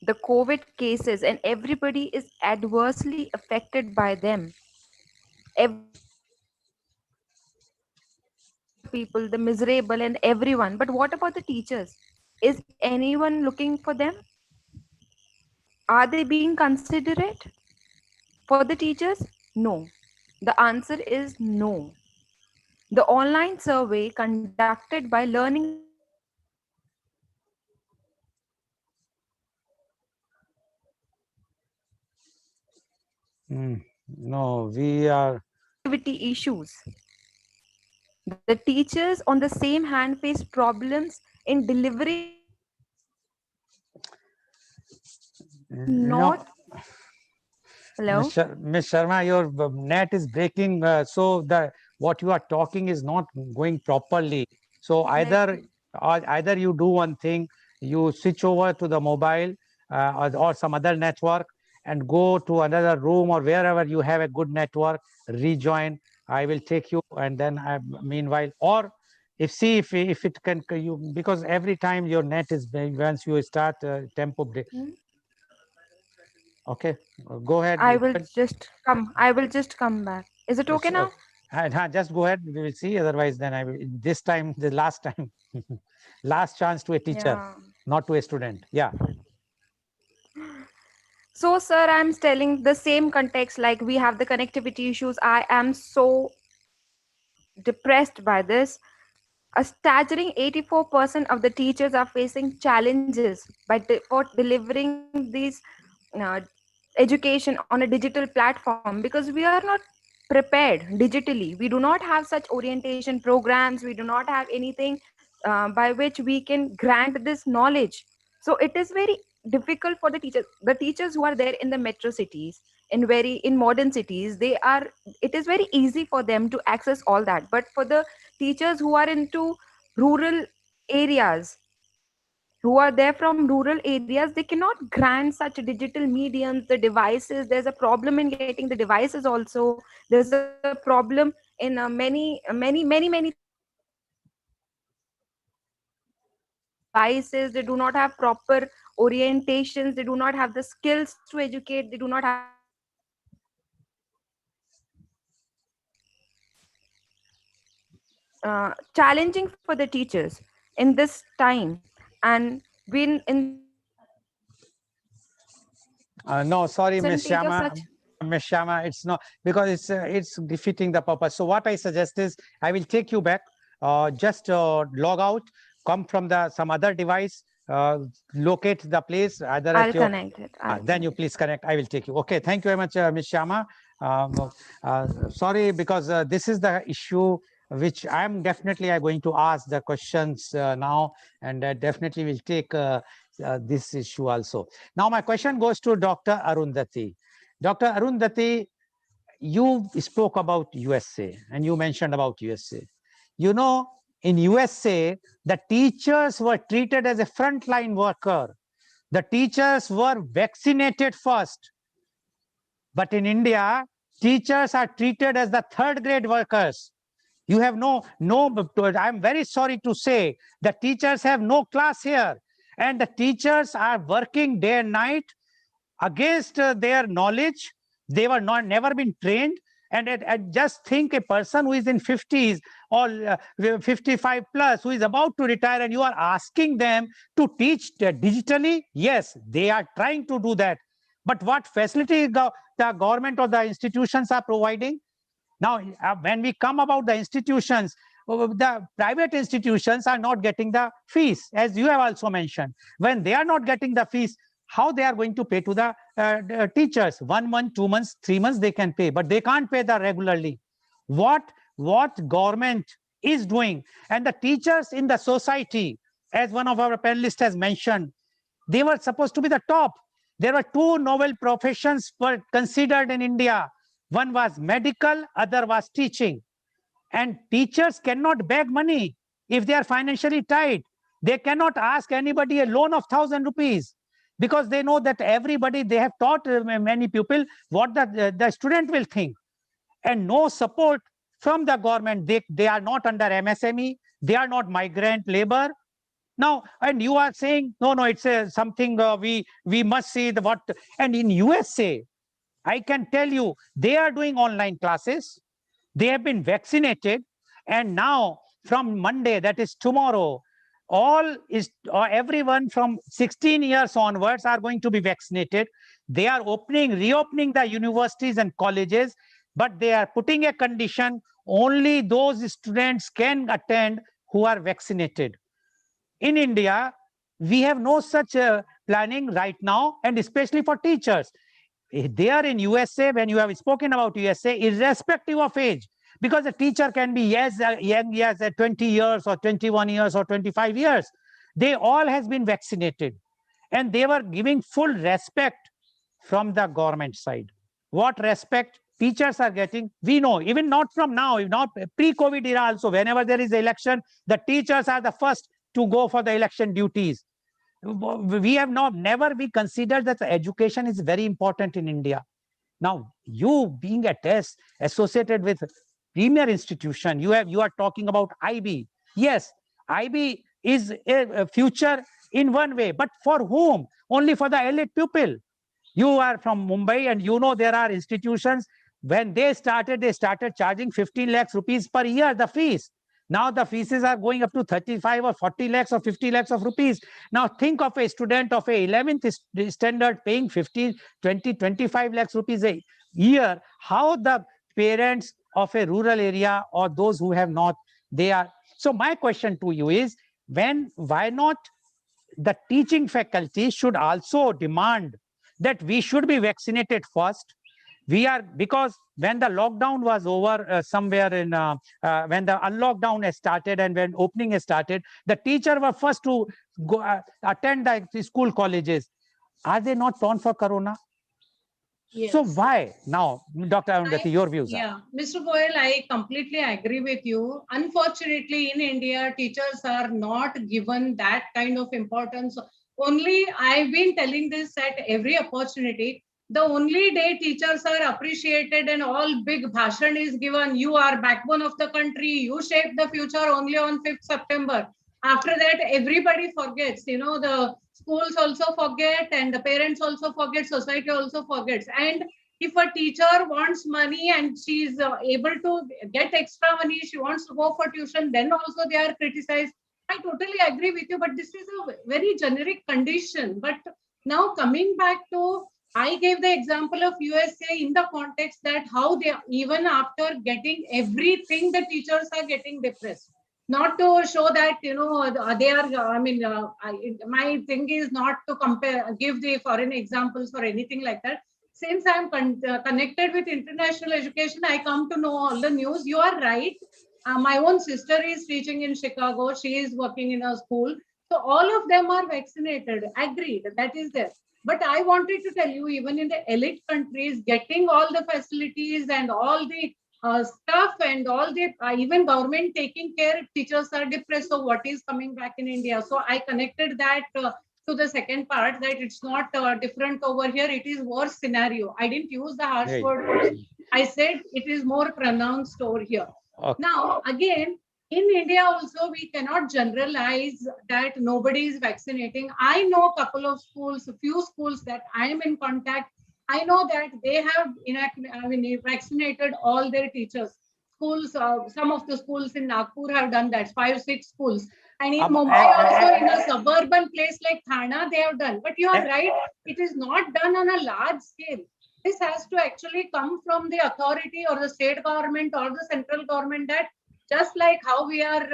the COVID cases, and everybody is adversely affected by them. Everyone, the poor people, the miserable, and everyone. But what about the teachers? Is anyone looking for them? Are they being considerate for the teachers? No. The answer is no. The online survey conducted by Learning Solutions India found that teachers are adversely affected by the No, we are. connectivity issues. The teachers, on the same hand, face problems in delivering knowledge which is No, not. Hello? Miss Sharma, your net is breaking, so the what you are talking is not going properly. So Let either you do one thing, you switch over to the mobile or some other network and go to another room or wherever you have a good network, rejoin. I will take you, and then meanwhile, or if it can you, because every time your net is once you start tempo break. Okay, go ahead. I will just come. I will just come back. Is it okay now? Just go ahead. We will see. Otherwise, then I will. This time, the last time, last chance to a teacher, Yeah. not to a student. Yeah. So, sir, I'm telling the same context, like we have the connectivity issues. I am so depressed by this. A staggering 84% of the teachers are facing challenges for delivering these uh, education on a digital platform because we are not prepared digitally. We do not have such orientation programs. We do not have anything by which we can grant this knowledge. So it is very difficult for the teachers who are there in the metro cities, in modern cities. It is very easy for them to access all that, but for the teachers who are into rural areas, who are there from rural areas, they cannot grant such digital mediums, the devices. There's a problem in getting the devices also. There's a problem in many things. They do not have devices, they do not have proper orientations, they do not have the skills to educate, they do not have the skills to teach. So it is very challenging for the teachers in this time. And when in the No, sorry, Miss percentage of Shama. such. Miss Shama, it's not because it's defeating the purpose. So what I suggest is I will take you back. Just log out, come from the some other device, locate the place either at I'll your. connect it. I'll Then you connect. please connect. I will take you. Okay. Thank you very much, Miss Shama. Sorry, because this is the issue which I'm definitely going to ask the questions now, and definitely will take this issue also. Now, my question goes to Dr. Arundhati. Dr. Arundhati, you spoke about USA and you mentioned about USA. You know, in USA, the teachers were treated as a frontline worker. The teachers were vaccinated first. But in India, teachers are treated as the third grade workers. You have I'm very sorry to say the teachers have no class here. And the teachers are working day and night against their knowledge. They were not never been trained. And just think a person who is in 50s or 55 plus who is about to retire, and you are asking them to teach digitally. Yes, they are trying to do that. But what facility the government or the institutions are providing? Now, when we come about the institutions, the private institutions are not getting the fees, as you have also mentioned. When they are not getting the fees, how they are going to pay to the teachers? 1 month, 2 months, 3 months they can pay, but they can't pay the regularly. What government is doing, and the teachers in the society, as one of our panelists has mentioned, they were supposed to be the top. There were two noble professions were considered in India. One was medical, other was teaching. And teachers cannot beg money if they are financially tight. They cannot ask anybody a loan of 1,000 rupees because they know that everybody, they have taught many people what the student will think. And no support from the government. They are not under MSME. They are not migrant labor. Now, and you are saying, no, it's something we must see the what. And in USA, I can tell you, they are doing online classes. They have been vaccinated. And now from Monday, that is tomorrow, everyone from 16 years onwards are going to be vaccinated. They are reopening the universities and colleges, but they are putting a condition: only those students can attend who are vaccinated. In India, we have no such planning right now, and especially for teachers. They are in USA, when you have spoken about USA, irrespective of age, because a teacher can be as young as 20 years or 21 years or 25 years. They all has been vaccinated, and they were giving full respect from the government side. What respect teachers are getting, we know, even not from now, not pre-COVID era also, whenever there is election, the teachers are the first to go for the election duties. We have never we considered that education is very important in India. Now, you being a test associated with premier institution, you are talking about IB. Yes, IB is a future in one way, but for whom? Only for the elite pupil. You are from Mumbai, and you know there are institutions. When they started charging 15 lakhs rupees per year, the fees. Now the fees are going up to 35 or 40 lakhs or 50 lakhs of rupees. Now think of a student of a 11th standard paying 15, 20, 25 lakhs rupees a year. How the parents of a rural area or those who have not, they are. So my question to you is, why not the teaching faculty should also demand that we should be vaccinated first? Because when the lockdown was over, somewhere in when the unlockdown has started and when opening has started, the teacher were first to go attend the school colleges. Are they not prone for corona? Yes. So why now, Dr. Arundhati, your views are? Yeah, Mr. Goel, I completely agree with you. Unfortunately, in India, teachers are not given that kind of importance. Only I've been telling this at every opportunity. The only day teachers are appreciated and all big bhashan is given, you are backbone of the country, you shape the future, only on 5th September. After that, everybody forgets, the schools also forget, and the parents also forget, society also forgets. And if a teacher wants money and she's able to get extra money, she wants to go for tuition, then also they are criticized. I totally agree with you, but this is a very generic condition. But now coming back to, I gave the example of USA in the context that how they, even after getting everything, the teachers are getting depressed. Not to show that, they are, my thing is not to give the foreign examples or anything like that. Since I'm connected with international education, I come to know all the news. You are right. My own sister is teaching in Chicago. She is working in a school. So all of them are vaccinated. Agreed. That is there. But I wanted to tell you, even in the elite countries, getting all the facilities and all the stuff and all the even government taking care, teachers are depressed. So what is coming back in India? So I connected that to the second part, that it's not different over here. It is worse scenario. I didn't use the harsh word. I said it is more pronounced over here. Okay. Now, again, in India also, we cannot generalize that nobody is vaccinating. I know a couple of schools, a few schools that I am in contact. I know that they have vaccinated all their teachers. Schools, some of the schools in Nagpur have done that, 5, 6 schools. And in Mumbai also, in a suburban place like Thana, they have done. But you are right, it is not done on a large scale. This has to actually come from the authority or the state government or the central government, that just like how we are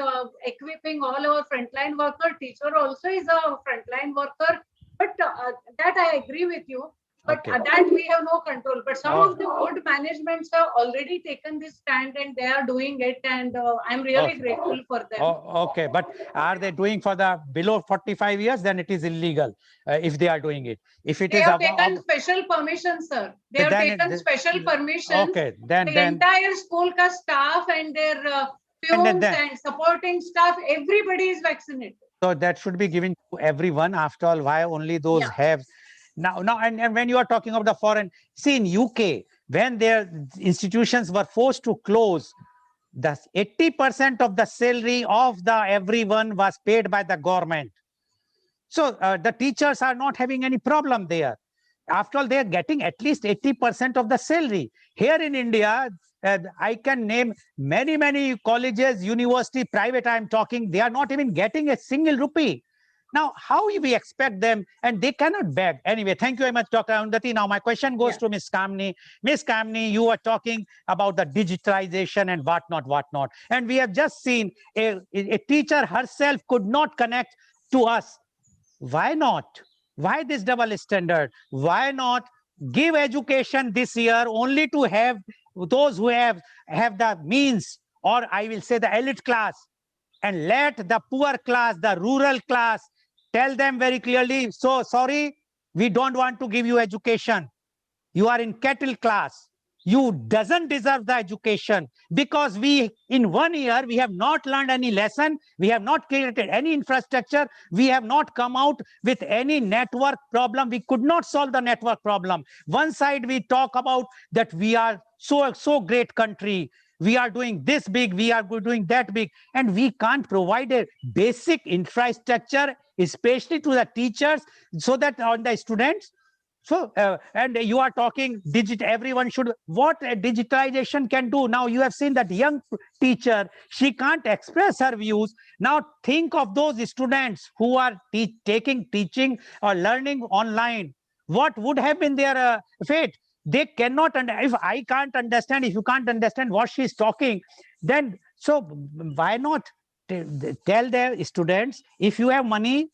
equipping all our frontline worker, teacher also is a frontline worker. But that I agree with you. But that we have no control. But some of the good managements have already taken this stand and they are doing it. And I'm really grateful for them. Okay, but are they doing for the below 45 years? Then it is illegal if they are doing it. If it they is have taken special permission, sir. They have taken special permission. Okay, then the entire school ka staff and their peons and supporting staff, everybody is vaccinated. So that should be given to everyone. After all, why only those have? Now, and when you are talking of the foreign, see in UK, when their institutions were forced to close, the 80% of the salary of the everyone was paid by the government. So the teachers are not having any problem there. After all, they are getting at least 80% of the salary. Here in India, I can name many colleges, university, private I am talking, they are not even getting a single rupee. Now, how we expect them, and they cannot beg. Anyway, thank you very much, Dr. Arundhati. Now, my question goes to Ms. Kamini. Ms. Kamini, you were talking about the digitalization and whatnot. And we have just seen a teacher herself could not connect to us. Why not? Why this double standard? Why not give education this year only to have those who have the means, or I will say the elite class, and let the poor class, the rural class, tell them very clearly, so sorry, we don't want to give you education. You are in cattle class. You doesn't deserve the education, because we, in 1 year, we have not learned any lesson. We have not created any infrastructure. We have not come out with any network problem. We could not solve the network problem. One side we talk about that we are so great country. We are doing this big, we are doing that big, and we can't provide a basic infrastructure, especially to the teachers, so that on the students. So, and you are talking everyone should, what digitalization can do. Now you have seen that young teacher, she can't express her views. Now think of those students who are taking teaching or learning online. What would have been their fate? They cannot, if I can't understand, if you can't understand what she's talking, then so why not tell their students, if you have money,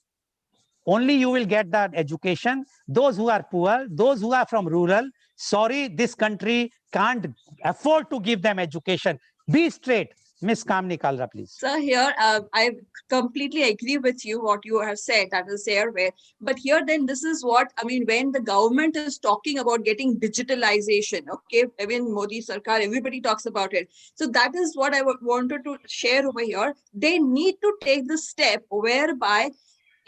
only you will get that education. Those who are poor, those who are from rural, sorry, this country can't afford to give them education. Be straight. Ms. Kamini Kalra, please. Sir, here I completely agree with you what you have said, that is there where, but here then this is what, I mean, when the government is talking about getting digitalization, okay, even Modi Sarkar, everybody talks about it. So that is what I wanted to share over here. They need to take the step whereby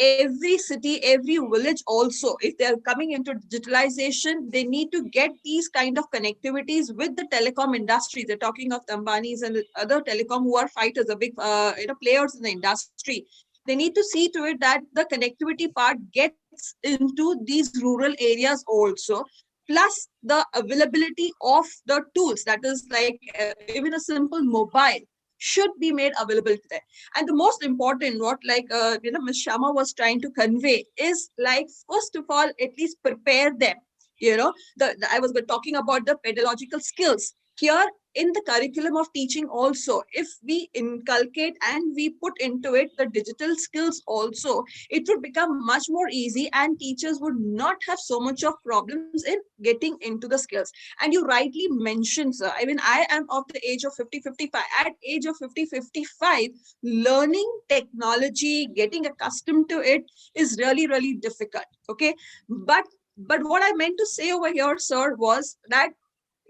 every city, every village also, if they're coming into digitalization, they need to get these kind of connectivities with the telecom industry. They're talking of the Ambanis and the other telecom who are fighters, the big players in the industry. They need to see to it that the connectivity part gets into these rural areas also, plus the availability of the tools, that is like even a simple mobile should be made available to them. And the most important, what like Ms. Sharma was trying to convey is like, first of all, at least prepare them. I was talking about the pedagogical skills. Here in the curriculum of teaching also, if we inculcate and we put into it the digital skills also, it would become much more easy and teachers would not have so much of problems in getting into the skills. And you rightly mentioned, sir, I mean, I am of the age of 50-55. At age of 50-55, learning technology, getting accustomed to it is really difficult. Okay. But what I meant to say over here, sir, was that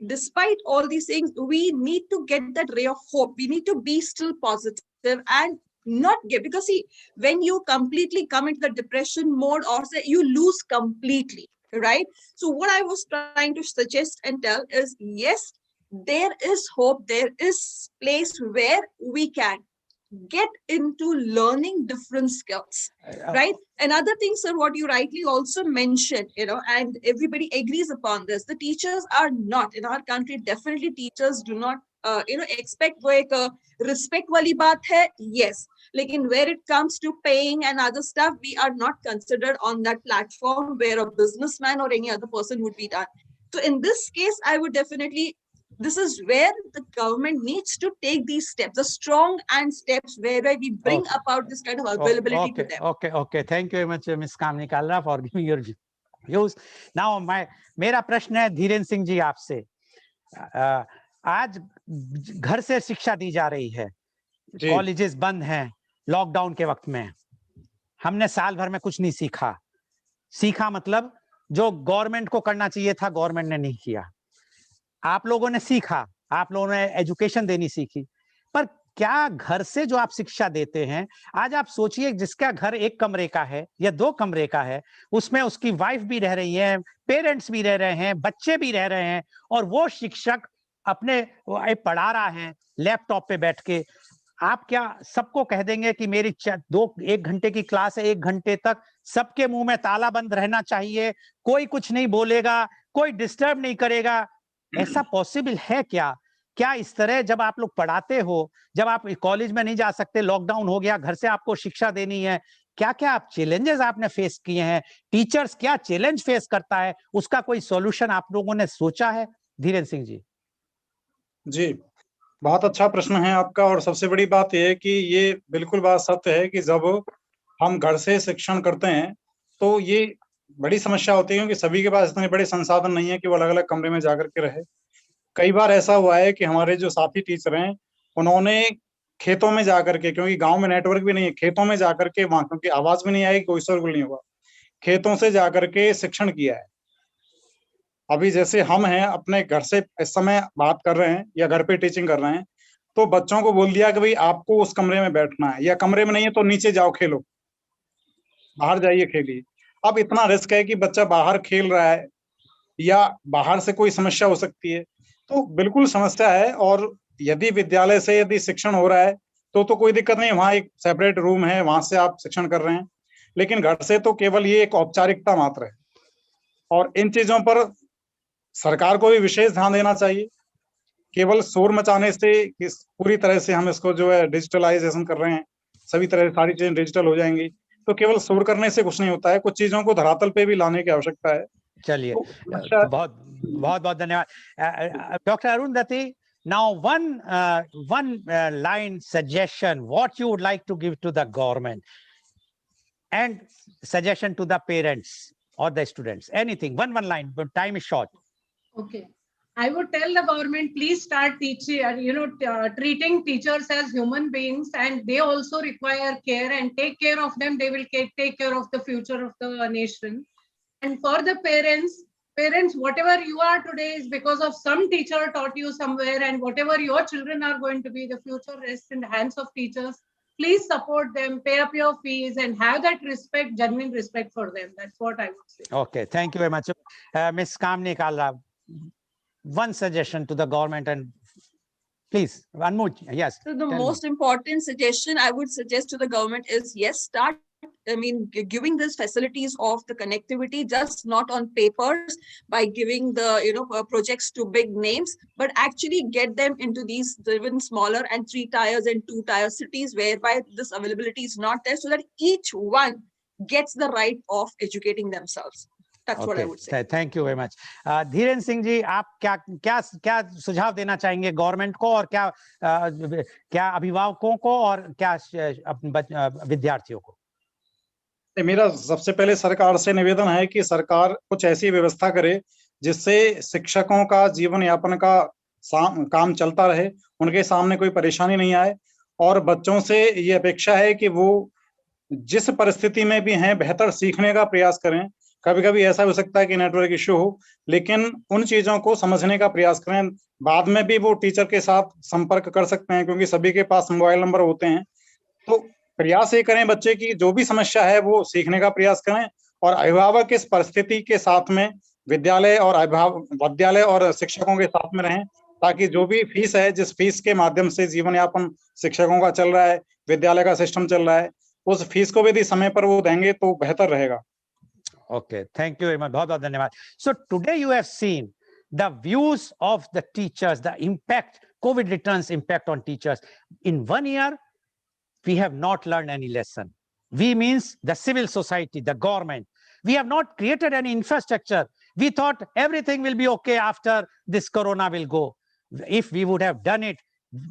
despite all these things, we need to get that ray of hope. We need to be still positive and not get, because see, when you completely come into the depression mode, or say you lose completely, right? So what I was trying to suggest and tell is, yes, there is hope. There is place where we can get into learning different skills, right? Another thing, sir, what you rightly also mentioned, and everybody agrees upon this, the teachers are not, in our country, definitely teachers do not expect like a respect wali baat hai, yes, like in where it comes to paying and other stuff, we are not considered on that platform where a businessman or any other person would be done. So in this case, I would definitely, this is where the government needs to take these steps, the strong and steps where we bring about this kind of availability to them. Okay. Thank you very much, Ms. Kamini Kalra, for giving your views. Now, मेरा प्रश्न है धीरेन्द्र सिंह जी आपसे, आज घर से शिक्षा दी जा रही है, कॉलेजेस बंद हैं लॉकडाउन के वक्त में, हमने साल भर में कुछ नहीं सीखा मतलब जो गवर्नमेंट को करना चाहिए था गवर्नमेंट ने नहीं किया, आप लोगों ने सीखा, आप लोगों ने एजुकेशन देनी सीखी, पर क्या घर से जो आप शिक्षा देते हैं, आज आप सोचिए जिसका घर 1 कमरे का है या 2 कमरे का है, उसमें उसकी वाइफ भी रह रही है, पेरेंट्स भी रह रहे हैं, बच्चे भी रह रहे हैं, और वो शिक्षक अपने पढ़ा रहा है लैपटॉप पे बैठ के, आप क्या सबको कह देंगे कि मेरी 1 घंटे की क्लास है, 1 घंटे तक सबके मुंह में ताला बंद रहना चाहिए, कोई कुछ नहीं बोलेगा, कोई डिस्टर्ब नहीं करेगा? ऐसा पॉसिबल है क्या? क्या इस तरह जब आप लोग पढ़ाते हो, जब आप कॉलेज में नहीं जा सकते, लॉकडाउन हो गया, घर से आपको शिक्षा देनी है, क्या क्या आप चैलेंजेस आपने फेस किए हैं? टीचर्स क्या चैलेंज फेस करता है, उसका कोई सॉल्यूशन आप लोगों ने सोचा है? धीरेन्द्र सिंह जी। जी, बहुत अच्छा प्रश्न है आपका। और सबसे बड़ी बात यह है कि ये बिल्कुल बात सत्य है कि जब हम घर से शिक्षण करते हैं तो ये बड़ी समस्या होती है, क्योंकि सभी के पास इतने बड़े संसाधन नहीं है कि वो अलग-अलग कमरे में जाकर के रहे। कई बार ऐसा हुआ है कि हमारे जो साथी टीचर हैं, उन्होंने खेतों में जाकर के, क्योंकि गाँव में नेटवर्क भी नहीं है, खेतों में जाकर के वहाँ, क्योंकि आवाज़ भी नहीं आएगी, कोई शोरगुल नहीं होगा, खेतों से जाकर के शिक्षण किया है। अभी जैसे हम हैं, अपने घर से इस समय बात कर रहे हैं या घर पे टीचिंग कर रहे हैं, तो बच्चों को बोल दिया कि भई आपको उस कमरे में बैठना है, या कमरे में नहीं है तो नीचे जाओ खेलो, बाहर जाइए खेलिए। अब इतना रिस्क है कि बच्चा बाहर खेल रहा है या बाहर से कोई समस्या हो सकती है, तो बिल्कुल समस्या है। और यदि विद्यालय से यदि शिक्षण हो रहा है, तो कोई दिक्कत नहीं है, वहाँ एक सेपरेट रूम है, वहाँ से आप शिक्षण कर रहे हैं। लेकिन घर से तो केवल ये एक औपचारिकता मात्र है, और इन चीज़ों पर सरकार को भी विशेष ध्यान देना चाहिए। केवल शोर मचाने से इस पूरी तरह से हम इसको जो है डिजिटलाइजेशन कर रहे हैं, सभी तरह से सारी चीजें डिजिटल हो जाएंगी, तो केवल शोर करने से कुछ नहीं होता है, कुछ चीजों को धरातल पे भी लाने की आवश्यकता है। चलिए, तो समस्या बहुत बहुत बहुत धन्यवाद doctor Arundhati. Now one line suggestion what you would like to give to the government and suggestion to the parents or the students, anything, one line, but time is short. Okay. I would tell the government, please start teaching, treating teachers as human beings, and they also require care, and take care of them. They will take care of the future of the nation. And for the parents, whatever you are today is because of some teacher taught you somewhere, and whatever your children are going to be, the future rests in the hands of teachers. Please support them, pay up your fees, and have that respect, genuine respect for them. That's what I would say. Okay, thank you very much. Ms. Kamini Kalra, one suggestion to the government, and please, one more. Yes. So the most important suggestion I would suggest to the government is, yes, start, giving these facilities of the connectivity, just not on papers by giving the, projects to big names, but actually get them into these even smaller and 3 tiers and 2 tier cities whereby this availability is not there, so that each one gets the right of educating themselves. That's what I would say. Thank you very much. Dhirendra Singh ji, आप क्या सुझाव देना चाहेंगे government को, और क्या अभिभावकों को, और क्या विद्यार्थियों को? मेरा सबसे पहले सरकार से निवेदन है कि सरकार कुछ ऐसी व्यवस्था करे जिससे शिक्षकों का जीवन यापन का काम चलता रहे, उनके सामने कोई परेशानी नहीं आए, और बच्चों से ये अपेक्षा है कि वो जिस परिस्थिति में भी हैं बेहतर सीखने का प्रयास करें। कभी कभी ऐसा हो सकता है कि नेटवर्क इश्यू हो, लेकिन उन चीजों को समझने का प्रयास करें। बाद में भी वो टीचर के साथ संपर्क कर सकते हैं, क्योंकि सभी के पास मोबाइल नंबर होते हैं। तो प्रयास ये करें बच्चे की जो भी समस्या है वो सीखने का प्रयास करें, और अभिभावक इस परिस्थिति के साथ में विद्यालय और शिक्षकों के साथ में रहें, ताकि जो भी फीस है, जिस फीस के माध्यम से जीवन यापन शिक्षकों का चल रहा है, विद्यालय का सिस्टम चल रहा है, उस फीस को भी यदि समय पर वो देंगे तो बेहतर रहेगा। Okay, thank you very much. बहुत बहुत धन्यवाद. So today you have seen the views of the teachers, the impact, COVID returns impact on teachers. In 1 year, we have not learned any lesson. We means the civil society, the government. We have not created any infrastructure. We thought everything will be okay after this corona will go. If we would have done it,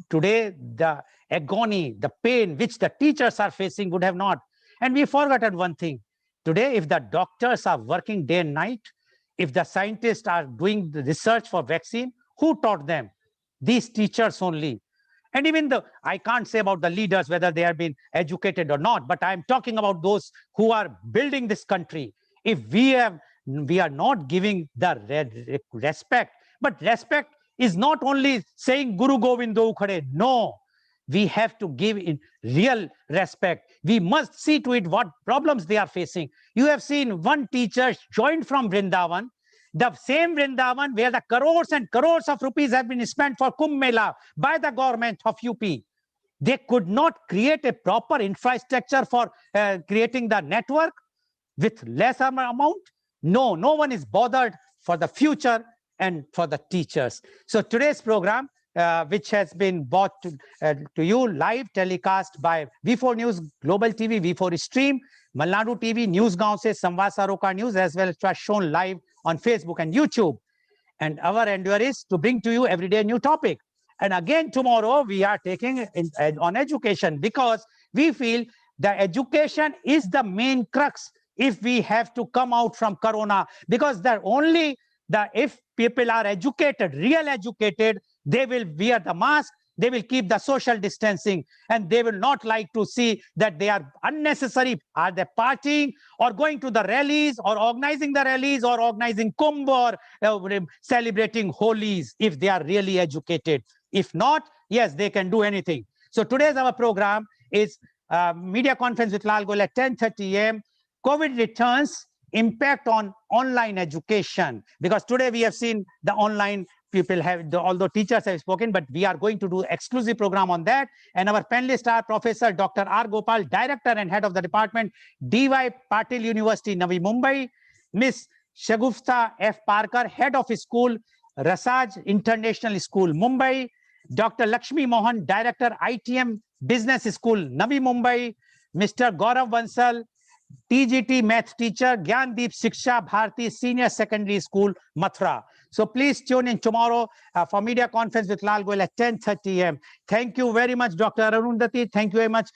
today the agony, the pain which the teachers are facing would have not. And we forgotten one thing. Today, if the doctors are working day and night, if the scientists are doing the research for vaccine, who taught them? These teachers only. And even I can't say about the leaders, whether they have been educated or not, but I'm talking about those who are building this country. If we are not giving the respect, but respect is not only saying Guru Govind Do Khade. No, we have to give in real respect. We must see to it what problems they are facing. You have seen one teacher joined from Vrindavan, The same Vrindavan where the crores and crores of rupees have been spent for Kumbh Mela by the government of UP. They could not create a proper infrastructure for creating the network with less amount. No one is bothered for the future and for the teachers. So today's program, which has been brought to you live telecast by V4 News, Global TV, V4 Stream, Malnadu TV, News Gaon se Samvad Saroka News, as well as shown live on Facebook and YouTube. And our endeavor is to bring to you every day a new topic. And again, tomorrow we are taking on education, because we feel the education is the main crux if we have to come out from Corona, because if people are educated, real educated, they will wear the mask, they will keep the social distancing, and they will not like to see that they are unnecessary. Are they partying or going to the rallies or organizing the rallies or organizing Kumbh or celebrating Holies if they are really educated? If not, yes, they can do anything. So today's our program is media conference with Lal Goel at 10:30 a.m. COVID returns, impact on online education. Because today we have seen the online people although teachers have spoken, but we are going to do exclusive program on that. And our panelists are Professor Dr. R. Gopal, Director and Head of the Department, D.Y. Patil University, Navi Mumbai, Miss Shagufta F. Parker, Head of School, Rasaj International School, Mumbai, Dr. Lakshmi Mohan, Director, ITM Business School, Navi Mumbai, Mr. Gaurav Bansal, TGT Math Teacher, Gyandeep Shiksha Bharati Senior Secondary School, Mathura. So please tune in tomorrow for media conference with Lal Goel at 10:30 a.m. Thank you very much, Dr. Arundhati. Thank you very much,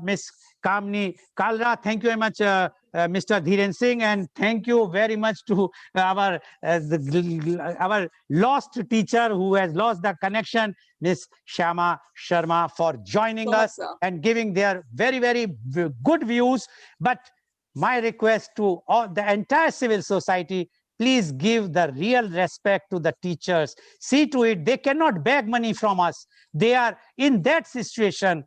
Ms. Kamini Kalra. Thank you very much, Mr. Dhiren Singh, and thank you very much to our lost teacher who has lost the connection, Ms. Shama Sharma, for joining us and giving their very, very good views. But my request to all the entire civil society, please give the real respect to the teachers. See to it, they cannot beg money from us. They are in that situation.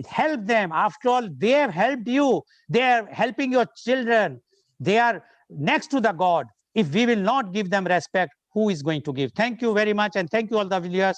Help them. After all, they have helped you. They are helping your children. They are next to the God. If we will not give them respect, who is going to give? Thank you very much. And thank you all the viewers